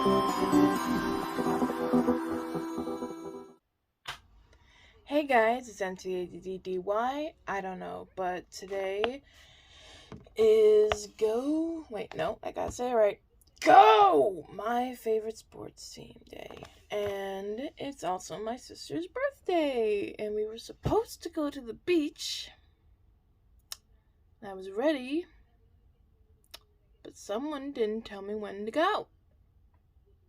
Hey guys, it's M.A.D.D.Y. I don't know, but today is I gotta say it right. Go! My favorite sports team day. And it's also my sister's birthday. And we were supposed to go to the beach. I was ready. But someone didn't tell me when to go.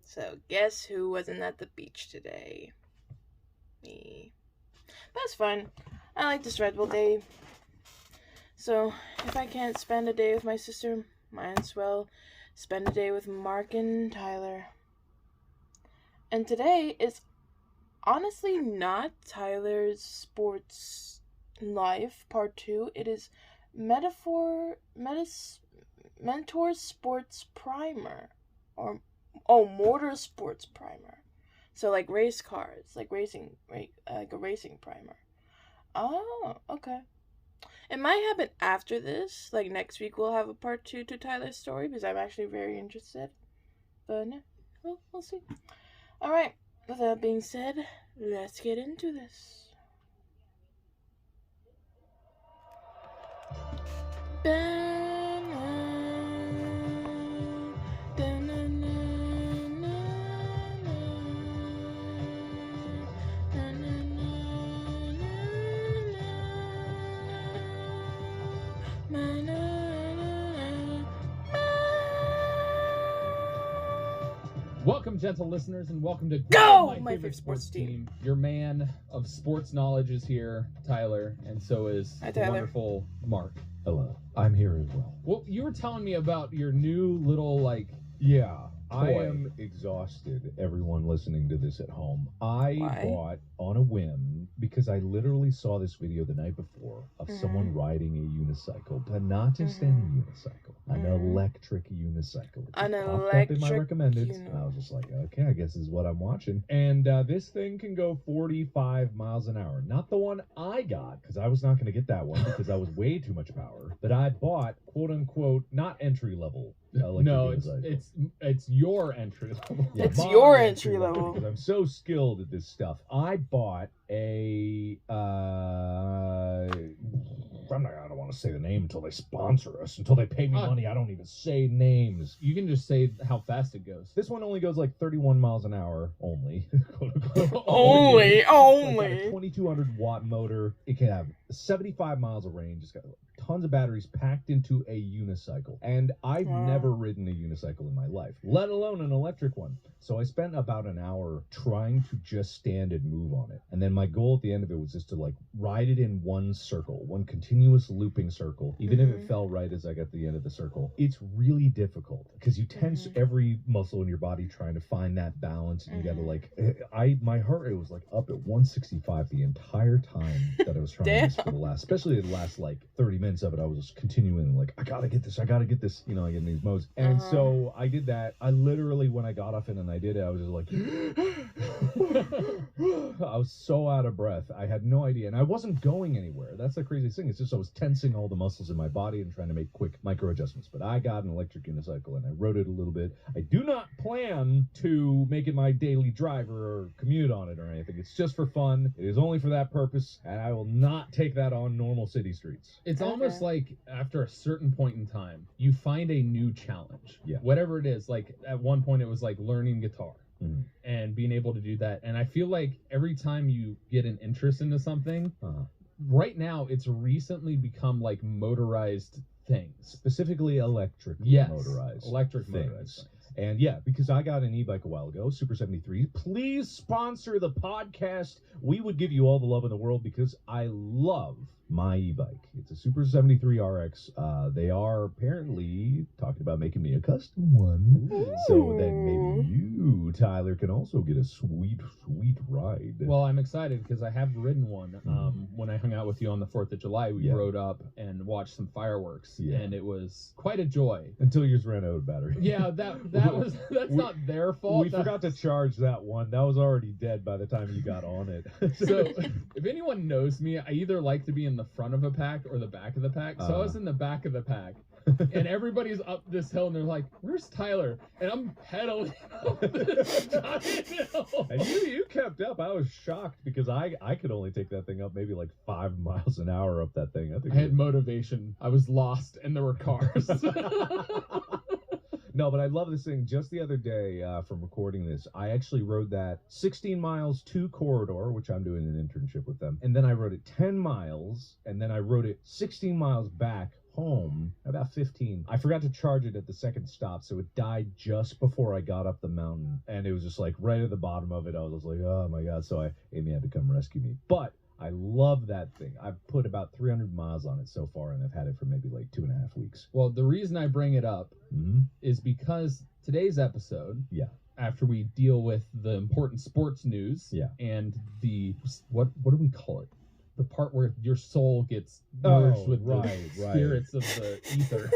So guess who wasn't at the beach today? Me. That's fine. I like this Red Bull day. So, if I can't spend a day with my sister, might as well spend a day with Mark and Tyler. And today is honestly not Tyler's sports life part 2. It is Mentor Sports Primer. Motor Sports Primer. So like race cars, like a racing primer. Oh, okay. It might happen after this. Like next week we'll have a part 2 to Tyler's story because I'm actually very interested. But yeah, we'll see. Alright, with that being said, let's get into this. Welcome, gentle listeners, and welcome to Go! My favorite sports team. Your man of sports knowledge is here, Tyler, and so is Hi, the Tyler. wonderful Mark. Hello, I'm here as well. Well, you were telling me about your new little, Yeah, I toy. am exhausted, everyone listening to this at home. I Why? bought on a whim, because I literally saw this video the night before of someone riding a unicycle, but not just any unicycle, an electric unicycle. It An popped up in my electric recommended, and I was just like, okay, I guess this is what I'm watching. And this thing can go 45 miles an hour. Not the one I got, because I was not going to get that one because that was way too much power. But I bought, quote unquote, not entry level. No, it's your entry level. Yeah, It's my your entry level. because I'm so skilled at this stuff. I bought a I don't want to say the name until they sponsor us, until they pay me money. I don't even say names. You can just say how fast it goes. This one only goes like 31 miles an hour only. Only. It's got a 2200 watt motor. It can have 75 miles of range. It's got tons of batteries packed into a unicycle. And I've never ridden a unicycle in my life, let alone an electric one. So I spent about an hour trying to just stand and move on it. And then my goal at the end of it was just to ride it in one circle, one continuous looping circle, even if it fell right as I got to the end of the circle. It's really difficult because you tense every muscle in your body trying to find that balance. And you gotta my heart rate was up at 165 the entire time that I was trying this for especially the last 30 minutes of it. I was just continuing I gotta get this, I get in these modes. And so I did that. I literally, when I got off it and I did it, I was just I was so out of breath. I had no idea. And I wasn't going anywhere. That's the craziest thing. It's just I was tensing all the muscles in my body and trying to make quick micro adjustments. But I got an electric unicycle and I rode it a little bit. I do not plan to make it my daily driver or commute on it or anything. It's just for fun. It is only for that purpose. And I will not take that on normal city streets. It's almost like after a certain point in time, you find a new challenge. Yeah. Whatever it is. At one point, it was learning guitar. Mm-hmm. And being able to do that. And I feel like every time you get an interest into something, right now it's recently become motorized things. Specifically electric motorized electric things. Motorized things. And yeah, because I got an e-bike a while ago, Super 73. Please sponsor the podcast. We would give you all the love in the world because I love my e-bike. It's a Super 73 RX. They are apparently talking about making me a custom one. Ooh. So then maybe you, Tyler, can also get a sweet, sweet ride. Well, I'm excited because I have ridden one. When I hung out with you on the 4th of July, we rode up and watched some fireworks. Yeah. And it was quite a joy. Until yours ran out of battery. Yeah, that's not their fault. We forgot to charge that one. That was already dead by the time you got on it. So if anyone knows me, I either like to be in the front of a pack or the back of the pack. So I was in the back of the pack. And everybody's up this hill, and they're like, "Where's Tyler?" And I'm pedaling up this giant hill. And you kept up. I was shocked because I could only take that thing up maybe like 5 miles an hour up that thing. I had motivation. I was lost, and there were cars. No, but I love this thing. Just the other day, from recording this, I actually rode that 16 miles to Corridor, which I'm doing an internship with them. And then I rode it 10 miles, and then I rode it 16 miles back home, about 15. I forgot to charge it at the second stop, so it died just before I got up the mountain. And it was just like right at the bottom of it. I was like, oh my God. So Amy had to come rescue me. But I love that thing. I've put about 300 miles on it so far, and I've had it for maybe like 2.5 weeks. Well, the reason I bring it up is because today's episode, after we deal with the important sports news, and the what do we call it? The part where your soul gets merged with the spirits of the ether.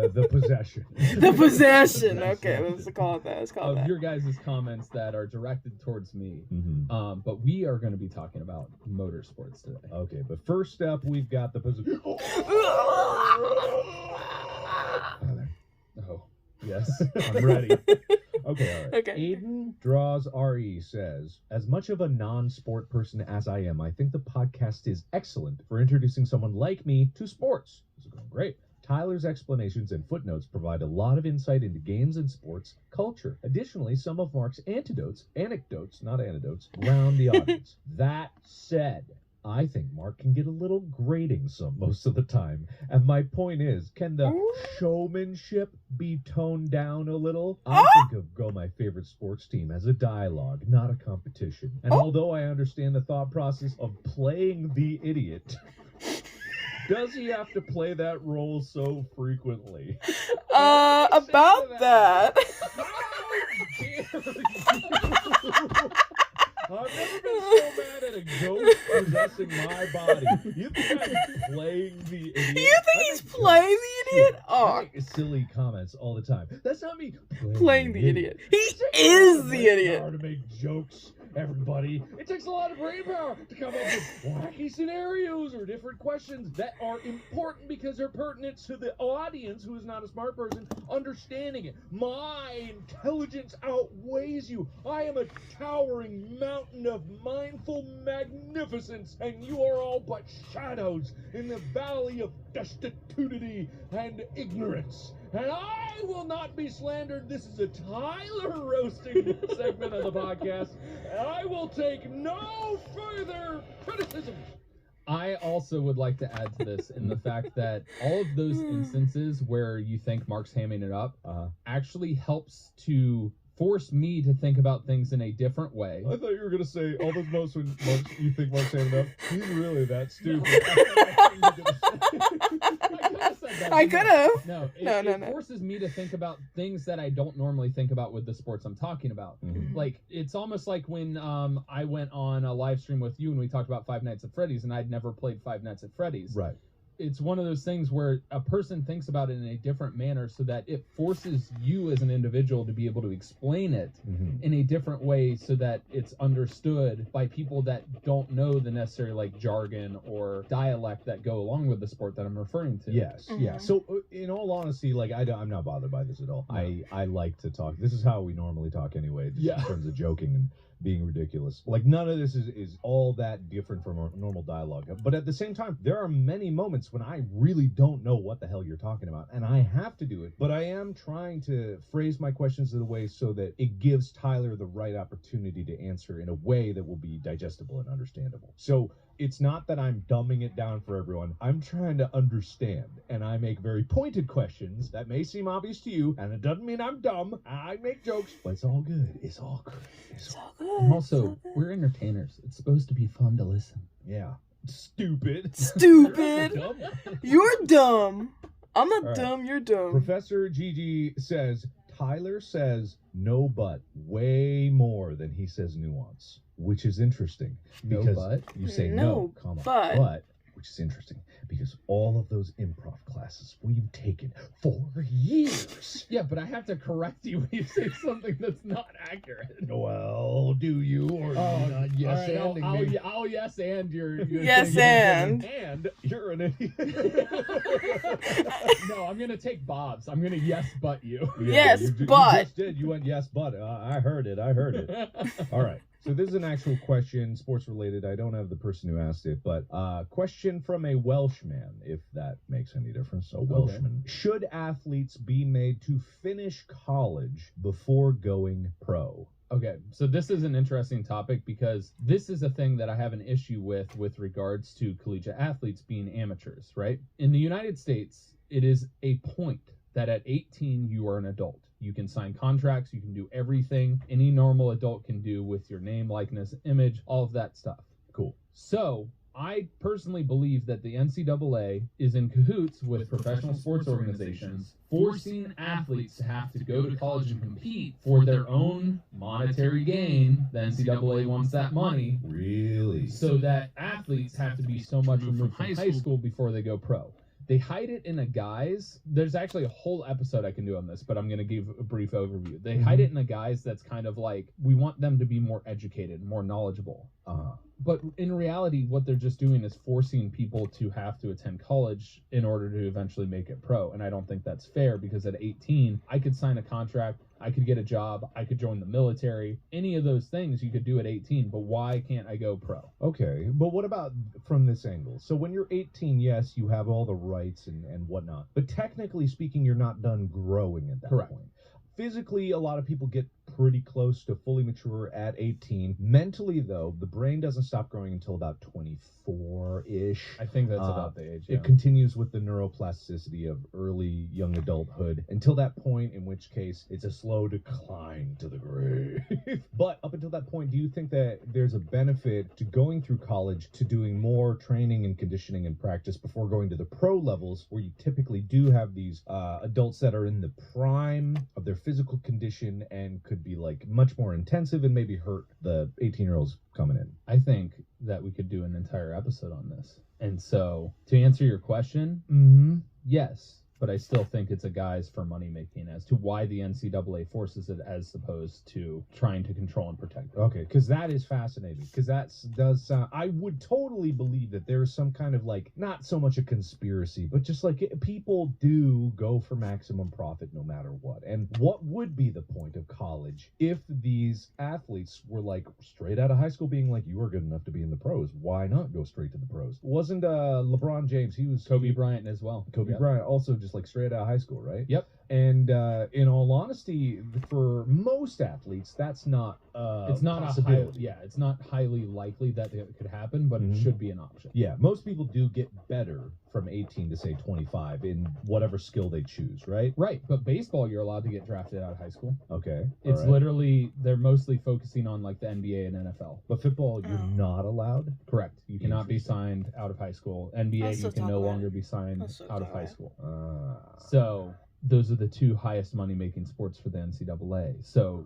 The possession. The possession. Okay, let's call it that. Let's call it that. Of your guys' comments that are directed towards me. But we are going to be talking about motorsports today. Okay, but first up, we've got the possession. Oh, yes. I'm ready. Okay, all right. Okay. Aiden Draws RE says, as much of a non-sport person as I am, I think the podcast is excellent for introducing someone like me to sports. This is going great. Tyler's explanations and footnotes provide a lot of insight into games and sports culture. Additionally, some of Mark's anecdotes, not anecdotes, round the audience. That said, I think Mark can get a little grating most of the time. And my point is, can the showmanship be toned down a little? I think of Go My Favorite Sports Team as a dialogue, not a competition. And although I understand the thought process of playing the idiot, does he have to play that role so frequently? About that. I've never been so mad at a ghost possessing my body. You think I'm playing the idiot? You think he's playing the idiot? I make silly comments all the time. That's not me playing the idiot. He is the idiot. To make jokes, everybody. It takes a lot of brain power to come up with wacky scenarios or different questions that are important because they're pertinent to the audience who is not a smart person understanding it. My intelligence outweighs you. I am a towering mountain of mindful magnificence, and you are all but shadows in the valley of destitutity and ignorance. And I will not be slandered. This is a Tyler roasting segment of the podcast. And I will take no further criticism. I also would like to add to this in the fact that all of those instances where you think Mark's hamming it up actually helps to force me to think about things in a different way. I thought you were going to say all those moments when you think Mark's hamming it up. He's really that stupid. I could have. No, it forces me to think about things that I don't normally think about with the sports I'm talking about. Like, it's almost like when I went on a live stream with you and we talked about Five Nights at Freddy's, and I'd never played Five Nights at Freddy's. Right. It's one of those things where a person thinks about it in a different manner so that it forces you as an individual to be able to explain it in a different way so that it's understood by people that don't know the necessary like jargon or dialect that go along with the sport that I'm referring to. Yes, yeah. So in all honesty, like I'm not bothered by this at all. No. I like to talk. This is how we normally talk anyway, just in terms of joking and being ridiculous. Like, none of this is all that different from a normal dialogue. But at the same time, there are many moments when I really don't know what the hell you're talking about, and I have to do it. But I am trying to phrase my questions in a way so that it gives Tyler the right opportunity to answer in a way that will be digestible and understandable. So it's not that I'm dumbing it down for everyone. I'm trying to understand, and I make very pointed questions that may seem obvious to you, and it doesn't mean I'm dumb. I make jokes, but it's all good. It's all good. It's all good. And also, we're entertainers. It's supposed to be fun to listen. Yeah. Stupid. You're dumb. I'm not dumb. You're dumb. Professor Gigi says, Tyler says no but way more than he says nuance, which is interesting because you say no, comma, but which is interesting because all of those improv classes we've taken for years. Yeah, but I have to correct you when you say something that's not accurate. Well, do you or do you not yes anding me? I'll yes and your Yes thing. And you're an idiot. No, I'm gonna take Bob's. I'm gonna yes but you. Yes, you but. just did. You went yes, but. I heard it. All right. So this is an actual question, sports related. I don't have the person who asked it, but question from a Welshman, if that makes any difference. A Welshman. Okay. Should athletes be made to finish college before going pro? Okay, so this is an interesting topic because this is a thing that I have an issue with regards to collegiate athletes being amateurs, right? In the United States, it is a point that at 18 you are an adult. You can sign contracts, you can do everything any normal adult can do with your name, likeness, image, all of that stuff. Cool. So I personally believe that the NCAA is in cahoots with professional sports organizations, forcing athletes to have to go to college and compete for their own monetary gain. The NCAA wants that money. Really? So that athletes have to be so much removed from high school before they go pro. They hide it in a guise. There's actually a whole episode I can do on this, but I'm going to give a brief overview. They hide it in a guise that's kind of like, we want them to be more educated, more knowledgeable. But in reality, what they're just doing is forcing people to have to attend college in order to eventually make it pro. And I don't think that's fair because at 18, I could sign a contract, I could get a job, I could join the military. Any of those things you could do at 18, but why can't I go pro? Okay, but what about from this angle? So when you're 18, yes, you have all the rights and whatnot. But technically speaking, you're not done growing at that point. Physically, a lot of people get pretty close to fully mature at 18. Mentally, though, the brain doesn't stop growing until about 24-ish. I think that's about the age. It continues with the neuroplasticity of early young adulthood until that point, in which case it's a slow decline to the grave. But up until that point, do you think that there's a benefit to going through college to doing more training and conditioning and practice before going to the pro levels, where you typically do have these adults that are in the prime of their physical condition and could be like much more intensive and maybe hurt the 18-year-olds coming in? I think that we could do an entire episode on this. And so to answer your question, yes, but I still think it's a guise for money making as to why the NCAA forces it as opposed to trying to control and protect it. Okay, because that is fascinating. Because that does sound, I would totally believe that there is some kind of like, not so much a conspiracy, but just like people do go for maximum profit no matter what. And what would be the point of college if these athletes were like straight out of high school being like, you are good enough to be in the pros? Why not go straight to the pros? Wasn't LeBron James, he was Kobe Bryant as well. Kobe Bryant also just like straight out of high school, right? Yep. And in all honesty, for most athletes, that's not it's not a possibility. It's not highly likely that it could happen, but it should be an option. Yeah, most people do get better from 18 to say 25 in whatever skill they choose, right? Right, but baseball, you're allowed to get drafted out of high school. Okay. It's literally, they're mostly focusing on like the NBA and NFL. But football, you're not allowed? Correct. You cannot be signed out of high school. NBA, you can no longer be signed out of high school. So those are the two highest money-making sports for the NCAA. So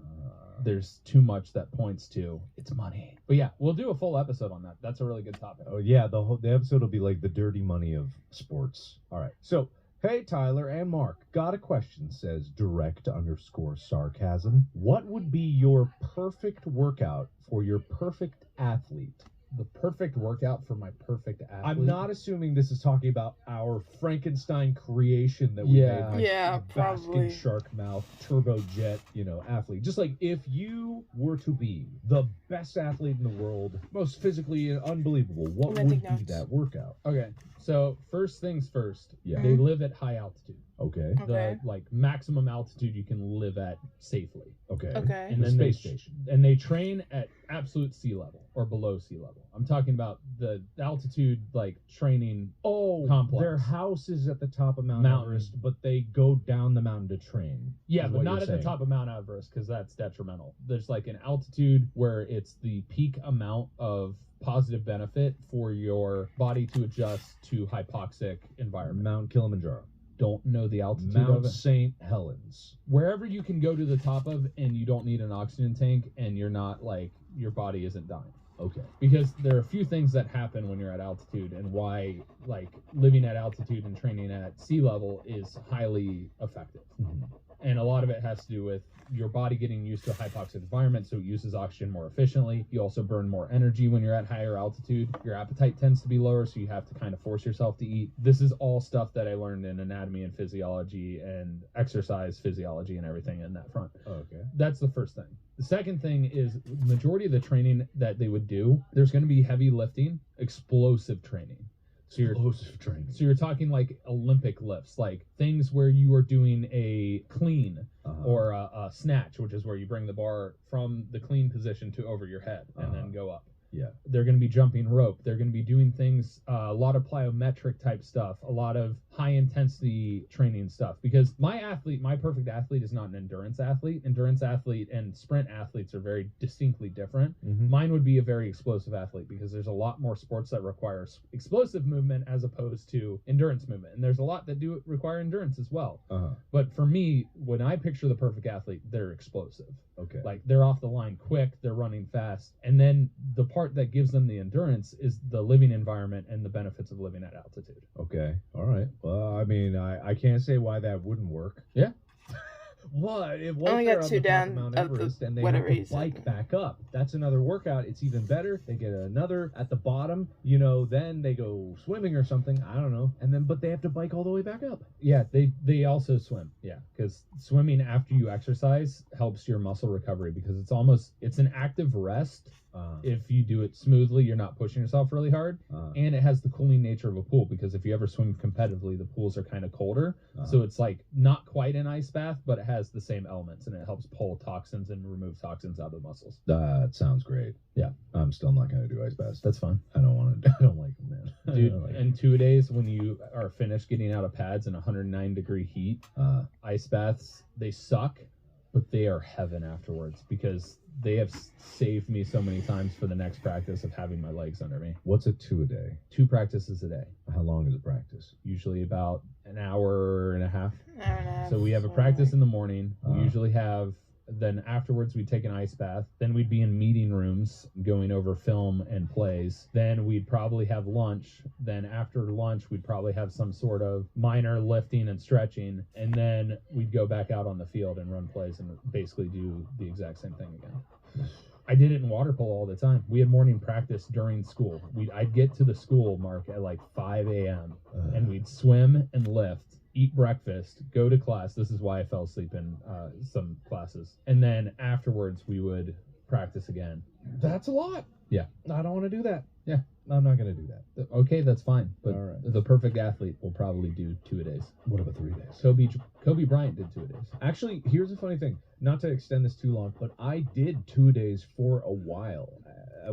there's too much that points to it's money. But yeah, we'll do a full episode on that. That's a really good topic. Oh yeah, the episode will be like the dirty money of sports. All right. So, hey Tyler and Mark, got a question, says direct_sarcasm. What would be your perfect workout for your perfect athlete? The perfect workout for my perfect athlete. I'm not assuming this is talking about our Frankenstein creation that we made. Yeah, probably. Basking shark mouth, turbojet, athlete. Just like if you were to be the best athlete in the world, most physically unbelievable, what would be that workout? Okay, so first things first. Yeah. They live at high altitude. Okay. The maximum altitude you can live at safely. Okay. And then space station. And they train at absolute sea level or below sea level. I'm talking about the altitude training complex. Their house is at the top of Mount Everest, but they go down the mountain to train. Yeah, but not at the top of Mount Everest because that's detrimental. There's like an altitude where it's the peak amount of positive benefit for your body to adjust to hypoxic environment. Mount Kilimanjaro. Don't know the altitude Mount of it. St. Helens. Wherever you can go to the top of and you don't need an oxygen tank and you're not your body isn't dying. Okay. Because there are a few things that happen when you're at altitude, and why like living at altitude and training at sea level is highly effective. And a lot of it has to do with your body getting used to a hypoxic environment, so it uses oxygen more efficiently. You also burn more energy when you're at higher altitude. Your appetite tends to be lower, so you have to kind of force yourself to eat. This is all stuff that I learned in anatomy and physiology and exercise physiology and everything in that front. Okay. That's the first thing. The second thing is the majority of the training that they would do, there's going to be heavy lifting, explosive training. So you're talking like Olympic lifts, like things where you are doing a clean or a snatch, which is where you bring the bar from the clean position to over your head and then go up. Yeah. They're going to be jumping rope. They're going to be doing things, a lot of plyometric type stuff, a lot of high intensity training stuff. Because my perfect athlete is not an endurance athlete. Endurance athlete and sprint athletes are very distinctly different. Mine would be a very explosive athlete because there's a lot more sports that require explosive movement as opposed to endurance movement. And there's a lot that do require endurance as well. But for me, when I picture the perfect athlete, they're explosive. Okay. Like they're off the line quick, they're running fast. And then the part that gives them the endurance is the living environment and the benefits of living at altitude. Okay. All right. Well, I mean, I can't say why that wouldn't work. Yeah. What? It was only there got on two the top down of Mount of Everest, the and they whatever have you to bike said. back up. That's another workout. It's even better. They get another at the bottom. You know, then they go swimming or something. I don't know. And then, but they have to bike all the way back up. Yeah, they also swim. Yeah, because swimming after you exercise helps your muscle recovery because it's an active rest. If you do it smoothly, you're not pushing yourself really hard, and it has the cooling nature of a pool because if you ever swim competitively, the pools are kind of colder, so it's like not quite an ice bath, but it has the same elements and it helps pull toxins and remove toxins out of the muscles. That sounds great. Yeah, I'm still not gonna do ice baths. That's fine. I don't want to. I don't like them, man. Dude, in 2 days when you are finished getting out of pads in 109-degree heat, ice baths, they suck, but they are heaven afterwards because they have saved me so many times for the next practice of having my legs under me. What's a 2 a day? 2 practices a day. How long is a practice? Usually about an hour and a half. Hour and a half. So we have a practice in the morning. We usually have, then afterwards we'd take an ice bath. Then we'd be in meeting rooms going over film and plays. Then we'd probably have lunch. Then after lunch we'd probably have some sort of minor lifting and stretching. And then we'd go back out on the field and run plays and basically do the exact same thing again. I did it in water polo all the time. We had morning practice during school. I'd get to the school, Mark, at like 5 a.m. And we'd swim and lift, eat breakfast, go to class. This is why I fell asleep in some classes. And then afterwards we would practice again. That's a lot. Yeah. I don't want to do that. Yeah. I'm not going to do that. Okay, that's fine. But All right. the perfect athlete will probably do 2 a days. What about 3 days? Kobe Bryant did 2 a days. Actually, here's a funny thing. Not to extend this too long, but I did 2 a days for a while.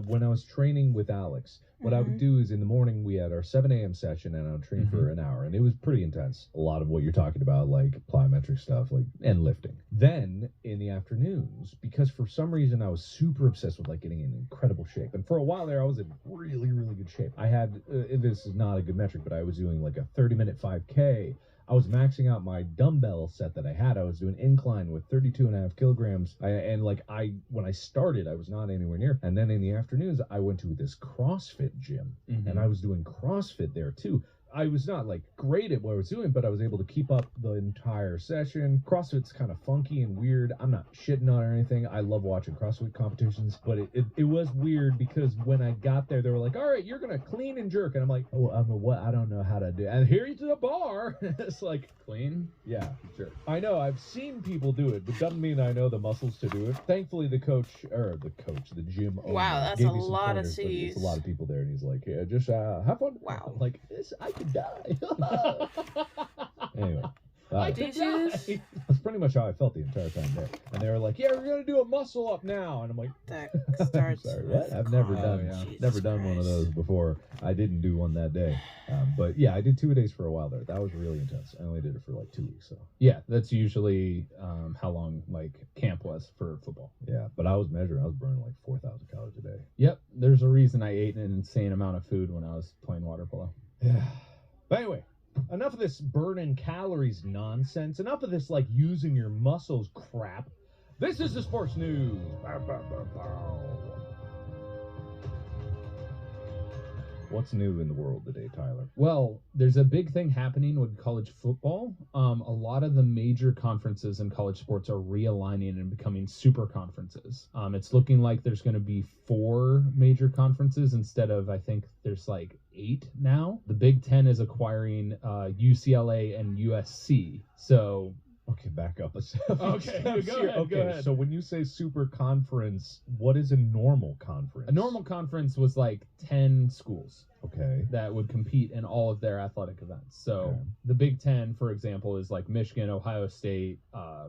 When I was training with Alex, what I would do is in the morning we had our 7 a.m. session and I would train for an hour, and it was pretty intense. A lot of what you're talking about, like plyometric stuff, like and lifting. Then in the afternoons, because for some reason I was super obsessed with like getting in incredible shape, and for a while there I was in really, really good shape. I had this is not a good metric, but I was doing like a 30-minute 5K. I was maxing out my dumbbell set that I had. I was doing incline with 32.5 kilograms. When I started, I was not anywhere near. And then in the afternoons, I went to this CrossFit gym, and I was doing CrossFit there too. I was not like great at what I was doing, but I was able to keep up the entire session. CrossFit's kind of funky and weird. I'm not shitting on it or anything. I love watching CrossFit competitions, but it was weird because when I got there, they were like, all right, you're going to clean and jerk. And I'm like, oh, what? I don't know how to do it. And here's the bar. It's like, Clean? yeah, Jerk. I know. I've seen people do it, but doesn't mean I know the muscles to do it. Thankfully, the gym owner Wow, that's gave a me some lot of pointers, but C's. there's a lot of people there, and he's like, yeah, just have fun. Wow. I'm like, I could die. Anyway. Jesus. That's pretty much how I felt the entire time there. And they were like, yeah, we're going to do a muscle up now. And I'm like, That I'm starts. sorry, with what? I've never God. done Jesus never done one of Christ. those before. I didn't do one that day. But yeah, I did 2 days for a while there. That was really intense. I only did it for like 2 weeks. So Yeah, that's usually how long like camp was for football. yeah, but I was measuring. I was burning like 4,000 calories a day. Yep, there's a reason I ate an insane amount of food when I was playing water polo. Yeah. But anyway, enough of this burning calories nonsense. Enough of this like using your muscles crap. This is the sports news. Bow, bow, bow, bow. What's new in the world today, Tyler? Well, there's a big thing happening with college football. A lot of the major conferences in college sports are realigning and becoming super conferences. It's looking like there's going to be 4 major conferences instead of, I think there's like 8 now. The Big Ten is acquiring UCLA and USC. So Okay, back up a second. Okay, go ahead. So when you say super conference, what is a normal conference? A normal conference was like 10 schools. Okay. That would compete in all of their athletic events. So Okay. the Big Ten, for example, is like Michigan, Ohio State,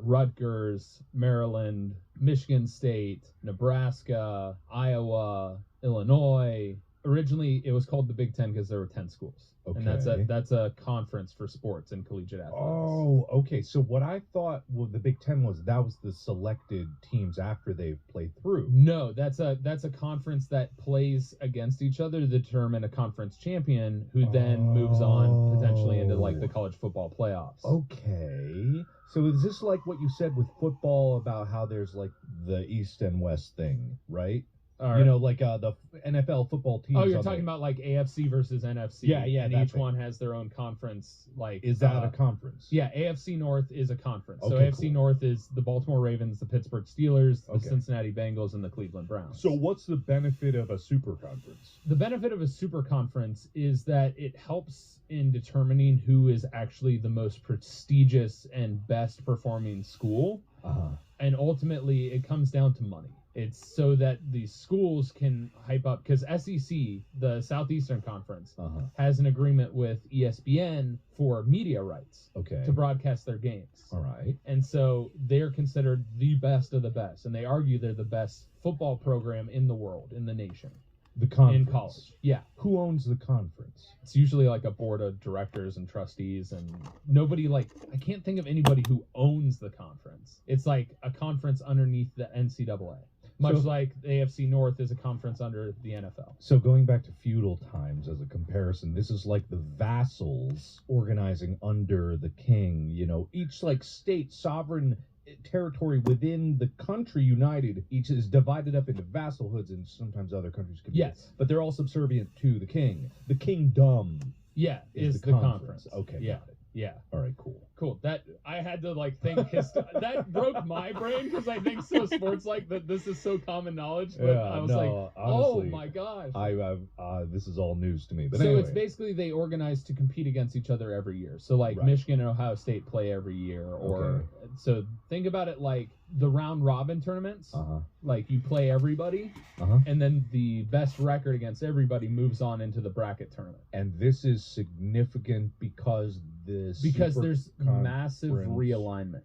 Rutgers, Maryland, Michigan State, Nebraska, Iowa, Illinois. Originally, it was called the Big Ten because there were 10 schools. Okay. And that's a conference for sports and collegiate athletics. Oh, okay. So what I thought the Big Ten was the selected teams after they've played through. No, that's a conference that plays against each other to determine a conference champion who then moves on potentially into like the college football playoffs. Okay. So is this like what you said with football about how there's like the East and West thing, right? Right. You know, like the NFL football teams. Oh, you're talking about like AFC versus NFC. Yeah, and that each thing. one has their own conference. Like, Is that a conference? Yeah, AFC North is a conference. So Okay, AFC cool. North is the Baltimore Ravens, the Pittsburgh Steelers, the Okay. Cincinnati Bengals, and the Cleveland Browns. So what's the benefit of a super conference? The benefit of a super conference is that it helps in determining who is actually the most prestigious and best performing school. And ultimately, it comes down to money. It's so that the schools can hype up, because SEC, the Southeastern Conference, has an agreement with ESPN for media rights Okay. to broadcast their games. All right. And so they're considered the best of the best, and they argue they're the best football program in the world, in the nation. The conference. In college. Yeah. Who owns the conference? It's usually like a board of directors and trustees, and nobody I can't think of anybody who owns the conference. It's like a conference underneath the NCAA. Much like the AFC North is a conference under the NFL. So going back to feudal times as a comparison, this is like the vassals organizing under the king, you know, each like state, sovereign territory within the country united, each is divided up into vassalhoods, and sometimes other countries could be. Yes. But they're all subservient to the king. The kingdom Yeah, is the conference. Okay, Yeah. got it. Yeah. All right, cool. Cool. That I had to like think that broke my brain because I think so sports like that this is so common knowledge, but I was like, honestly, oh my gosh. This is all news to me. But so anyway. it's basically they organize to compete against each other every year. So like Right. Michigan and Ohio State play every year, or Okay. so think about it like the round robin tournaments. Like you play everybody, and then the best record against everybody moves on into the bracket tournament. And this is significant because There's massive realignment.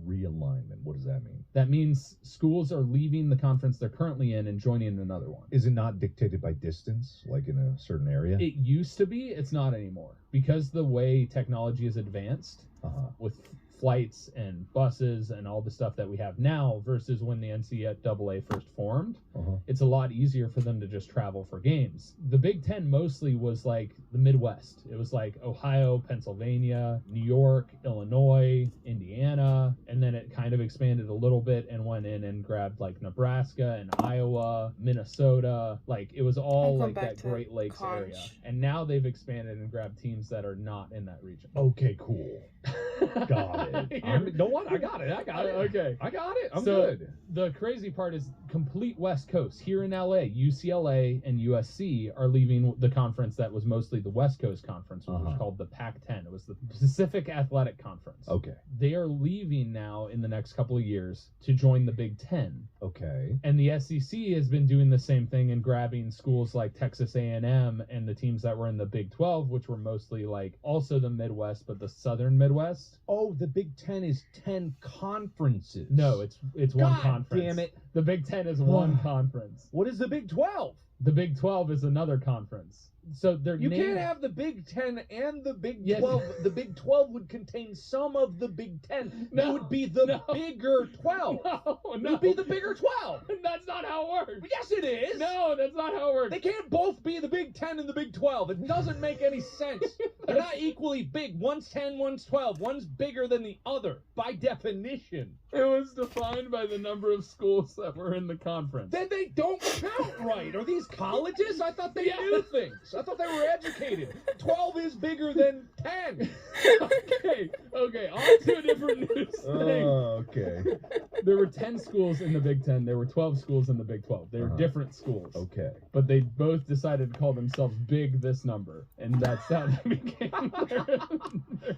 Realignment. What does that mean? That means schools are leaving the conference they're currently in and joining another one. Is it not dictated by distance, like in a certain area? It used to be. It's not anymore. Because the way technology is advanced with flights and buses and all the stuff that we have now versus when the NCAA first formed, it's a lot easier for them to just travel for games. The Big Ten mostly was like the Midwest. It was like Ohio, Pennsylvania, New York, Illinois, Indiana, and then it kind of expanded a little bit and went in and grabbed like Nebraska and Iowa, Minnesota. Like it was all like that Great Lakes area. And now they've expanded and grabbed teams that are not in that region. Okay, cool. Got it. I got it. Okay. I got it. I'm So, good. The crazy part is complete West Coast. Here in LA, UCLA and USC are leaving the conference that was mostly the West Coast Conference, which was called the Pac-10. It was the Pacific Athletic Conference. Okay. They are leaving now in the next couple of years to join the Big Ten. Okay. And the SEC has been doing the same thing and grabbing schools like Texas A&M and the teams that were in the Big 12, which were mostly like also the Midwest, but the Southern Midwest. Oh, the Big Ten is 10 conferences. No, it's one God conference. damn it. The Big Ten is one conference. What is the Big 12? The Big 12 is another conference. So they're You named... can't have the Big 10 and the Big Yes. 12. The Big 12 would contain some of the Big 10. No, It would be the no. bigger 12. No. It would be the bigger 12. That's not how it works. Yes, it is. No, that's not how it works. They can't both be the Big 10 and the Big 12. It doesn't make any sense. They're not equally big. One's 10, one's 12. One's bigger than the other, by definition. It was defined by the number of schools that were in the conference. Then they don't count right. Are these colleges? I thought they knew things. I thought they were educated. 12 is bigger than 10. Okay, on to a different news thing. Oh, okay. There were 10 schools in the Big 10. There were 12 schools in the Big 12. They were different schools. Okay. But they both decided to call themselves Big this number. And that's how they became their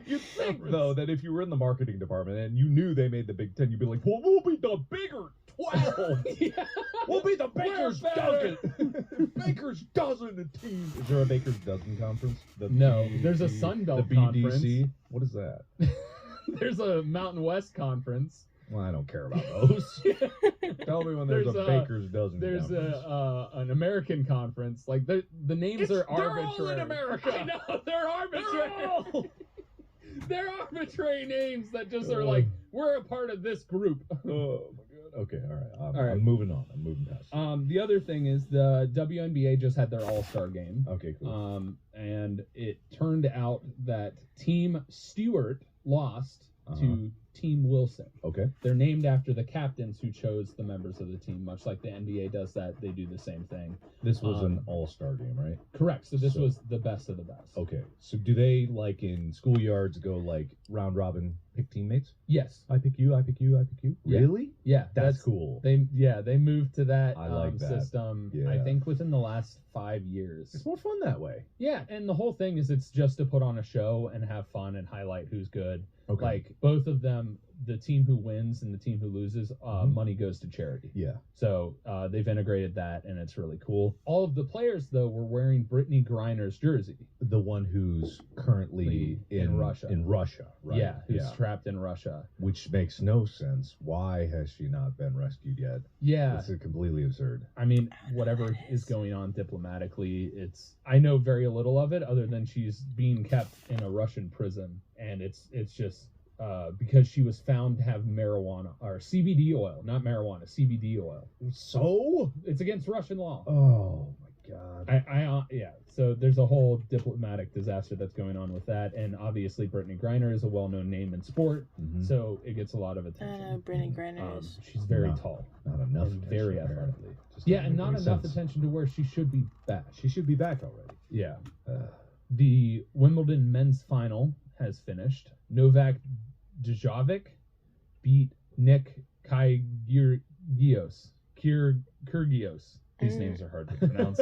You'd think, though, that if you were in the marketing department and you knew they made the Big 10, you'd be like, well, we'll be the bigger 12. Yeah. We'll be the Baker's Dozen. Baker's Dozen team. Is there a Baker's Dozen conference? No, there's a Sun Belt the conference. BDC? What is that? There's a Mountain West conference. Well, I don't care about those. Tell me when there's a Baker's Dozen. There's conference. an American conference. Like the names are they're arbitrary. all in America. I know they're arbitrary. They're arbitrary names that just are like, we're a part of this group. Oh my god. Okay, all right. I'm moving on. I'm moving past. The other thing is the WNBA just had their All-Star game. Okay, cool. And it turned out that Team Stewart lost to Team Wilson. Okay. They're named after the captains who chose the members of the team, much like the NBA does that. They do the same thing. This was an all-star game, right? Correct. So this was the best of the best. Okay. So do they, like in schoolyards, go like round robin, pick teammates? Yes. I pick you, I pick you, I pick you? Yeah. Really? Yeah. That's cool. They moved to that, I like that system, Yeah. I think, within the last 5 years. It's more fun that way. Yeah, and the whole thing is it's just to put on a show and have fun and highlight who's good. Okay. Like, both of them, the team who wins and the team who loses, money goes to charity. Yeah. So they've integrated that, and it's really cool. All of the players, though, were wearing Brittany Griner's jersey. The one who's currently in Russia. In Russia, right? Yeah, who's trapped in Russia. Which makes no sense. Why has she not been rescued yet? Yeah. It's completely absurd. I mean, whatever is going on diplomatically, I know very little of it other than she's being kept in a Russian prison, and it's just because she was found to have marijuana or CBD oil, not marijuana, CBD oil. So it's against Russian law. Oh my god. Yeah. So there's a whole diplomatic disaster that's going on with that, and obviously Brittany Griner is a well-known name in sport, so it gets a lot of attention. Brittany Griner is. She's very tall. Not enough. And very athletic. Yeah, and not enough attention to where she should be back. She should be back already. Yeah. The Wimbledon men's final has finished. Novak Djokovic beat Nick Kyrgios. These names are hard to pronounce.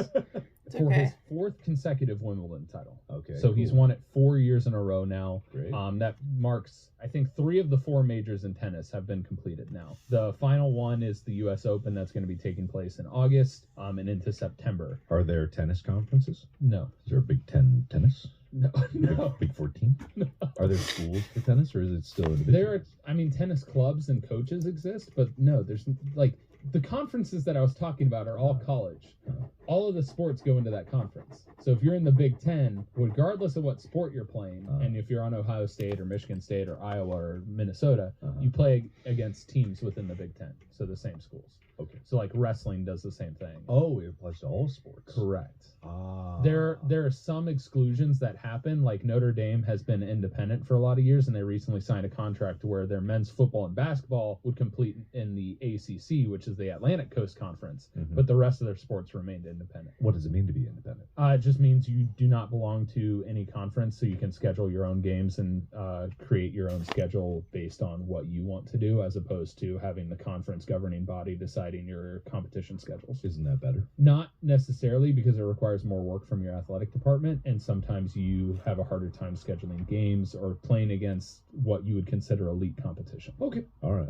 For his fourth consecutive Wimbledon title. Okay. So he's won it 4 years in a row now. Great. That marks, I think, 3 of the 4 majors in tennis have been completed now. The final one is the U.S. Open that's going to be taking place in August and into September. Are there tennis conferences? No. Is there a Big 10 tennis? No. Big 14? No. Are there schools for tennis, or is it still individual? Tennis clubs and coaches exist, but no, there's like the conferences that I was talking about are all college. All of the sports go into that conference. So if you're in the Big 10, regardless of what sport you're playing, and if you're on Ohio State or Michigan State or Iowa or Minnesota, you play against teams within the Big 10. So the same schools. Okay. So like wrestling does the same thing. Oh, it applies to all sports. Correct. There are some exclusions that happen, like Notre Dame has been independent for a lot of years, and they recently signed a contract where their men's football and basketball would compete in the ACC, which is the Atlantic Coast Conference, but the rest of their sports remained independent. What does it mean to be independent? It just means you do not belong to any conference, so you can schedule your own games and create your own schedule based on what you want to do, as opposed to having the conference governing body deciding your competition schedules. Isn't that better? Not necessarily, because it requires more work from your athletic department, and sometimes you have a harder time scheduling games or playing against what you would consider elite competition. Okay. All right.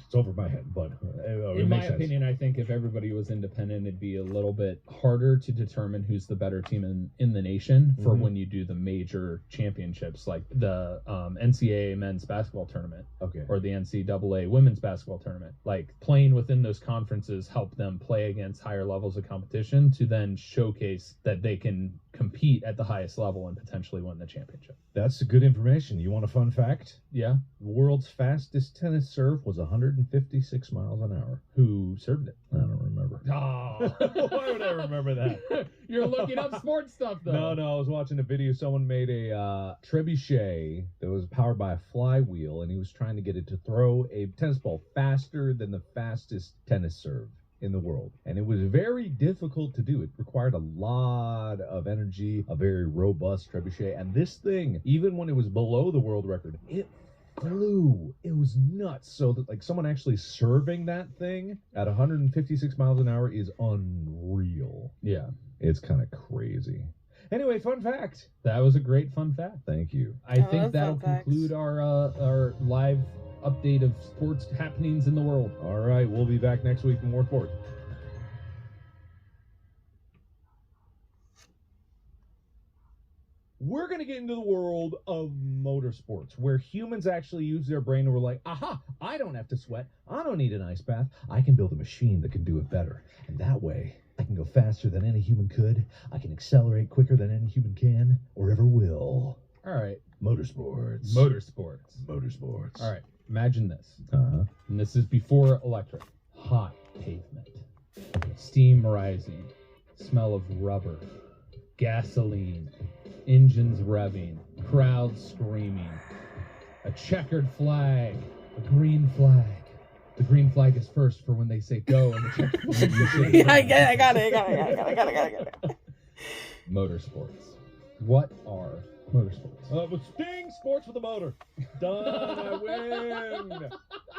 It's over my head, but in my opinion, I think if everybody was independent, it'd be a little bit harder to determine who's the better team in the nation for when you do the major championships, like the NCAA men's basketball tournament, or the NCAA women's basketball tournament. Like, playing within those conferences help them play against higher levels of competition to then showcase that they can compete at the highest level and potentially win the championship. That's good information. You want a fun fact? Yeah. The world's fastest tennis serve was 156 miles an hour. Who served it? I don't remember. Oh. Why would I remember that? You're looking up sports stuff, though. No, I was watching a video. Someone made a trebuchet that was powered by a flywheel, and he was trying to get it to throw a tennis ball faster than the fastest tennis serve in the world. And it was very difficult to do. It required a lot of energy, a very robust trebuchet. And this thing, even when it was below the world record, it flew. It was nuts. So that like someone actually serving that thing at 156 miles an hour is unreal. Yeah. It's kind of crazy. Anyway, fun fact. That was a great fun fact. Thank you. I think that'll conclude our live update of sports happenings in the world. All right, we'll be back next week with more sports. We're going to get into the world of motorsports, where humans actually use their brain and we're like, aha, I don't have to sweat. I don't need an ice bath. I can build a machine that can do it better. And that way, I can go faster than any human could. I can accelerate quicker than any human can or ever will. All right. Motorsports. Motorsports. All right. Imagine this. Uh-huh. And this is before electric. Hot pavement. Steam rising. Smell of rubber. Gasoline. Engines revving. Crowds screaming. A checkered flag. A green flag. The green flag is first for when they say go, and the checkered flag is second. Yeah, I got it. Motorsports. What are motorsports? With Sting, sports with a motor. Done, I win.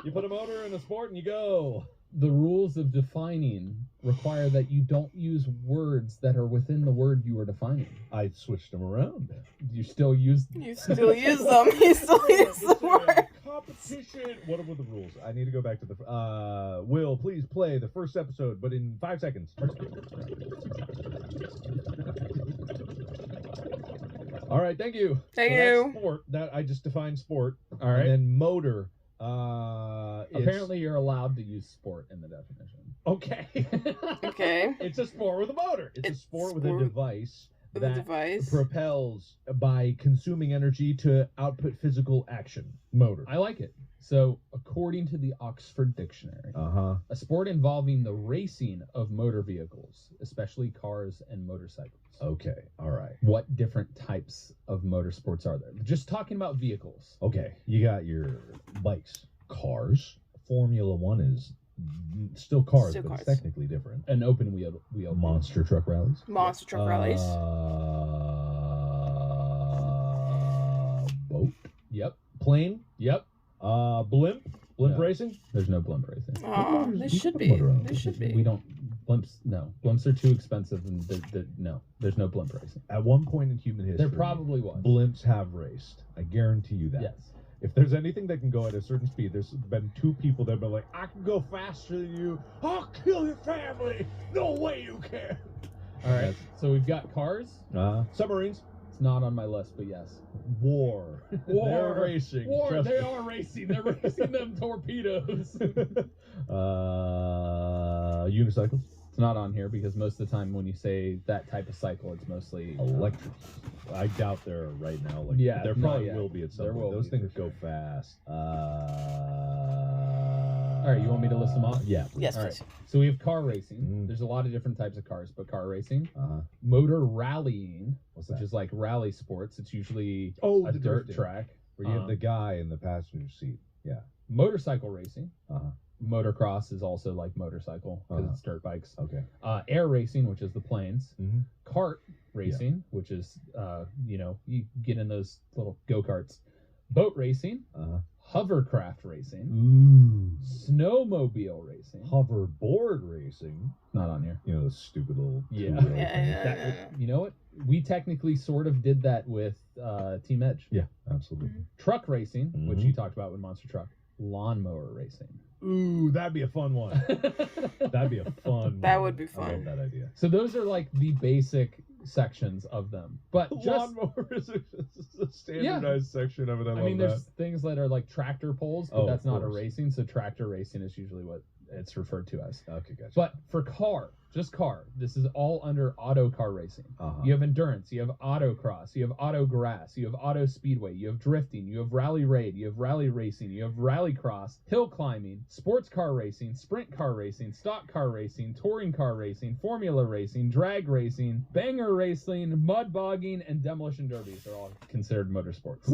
You put a motor in a sport and you go. The rules of defining require that you don't use words that are within the word you are defining. I switched them around. You still use You still use them. You still use the word. Competition. What are the rules? I need to go back to the. Will, please play the first episode, but in 5 seconds. All right, thank you. Thank So you. that's sport. That I just defined sport. All right. And then motor. Apparently, you're allowed to use sport in the definition. Okay. Okay. It's a sport with a motor. It's a sport with a device With a that device. propels by consuming energy to output physical action. Motor. I like it. So, according to the Oxford Dictionary, Uh-huh. a sport involving the racing of motor vehicles, especially cars and motorcycles. Okay. All right. What different types of motorsports are there? Just talking about vehicles. Okay. You got your bikes, cars. Formula One is still cars, Still but cars. it's technically different. An open wheel. Monster truck rallies. Monster truck rallies. Boat. Yep. Plane. Yep. Blimp. Blimp No. racing. There's no blimp racing. Oh, motors- this we should put be. motor on. This should be. We don't. Blimps, no. Blimps are too expensive, and no. There's no blimp racing. At one point in human history, There probably was. blimps have raced. I guarantee you that. Yes. If there's anything that can go at a certain speed, there's been 2 people that have been like, I can go faster than you. I'll kill your family. No way you can. All right. So we've got cars. Submarines. It's not on my list, but yes. War. They're racing. War. Trust They me. are racing. They're racing them torpedoes. Unicycles. It's not on here because most of the time when you say that type of cycle, it's mostly Electric. I doubt there are right now. Like, Yeah, there not probably yet. will be at some There point. will Those be, things for go sure. fast. All right, you want me to list them off? Yeah. Yes, All right. please. So we have car racing. Mm. There's a lot of different types of cars, but car racing, Uh-huh. motor rallying, What's which that? is like rally sports. It's usually Oh, a the dirt drifting. track. Where you have the guy in the passenger seat. Yeah. Motorcycle racing. Uh-huh. Motocross is also like motorcycle because it's dirt bikes. Okay. Air racing, which is the planes. Mm-hmm. Kart racing, which is you get in those little go-karts. Boat racing, Uh-huh. hovercraft racing, Ooh. snowmobile racing. Hoverboard racing. Not on here. You know, the stupid little Yeah. two-wheel Yeah, thing. yeah. You know what? We technically sort of did that with Team Edge. Yeah, absolutely. Truck racing, which Mhm. you talked about with Monster Truck. Lawnmower racing. Ooh, that'd be a fun one. That'd be a fun That one. would be I fun. love that idea. So those are like the basic sections of them. But just Lawnmower is a standardized section of it. I I love mean, that. there's things that are like tractor pulls, but Oh, that's of not a course. racing. So tractor racing is usually what it's referred to as. Okay, gotcha. But for just car, this is all under auto car racing. You have endurance, you have autocross, you have auto grass, you have auto speedway, you have drifting, you have rally raid, you have rally racing, you have rally cross, hill climbing, sports car racing, sprint car racing, stock car racing, touring car racing, formula racing, drag racing, banger racing, mud bogging, and demolition derbies are all considered motorsports.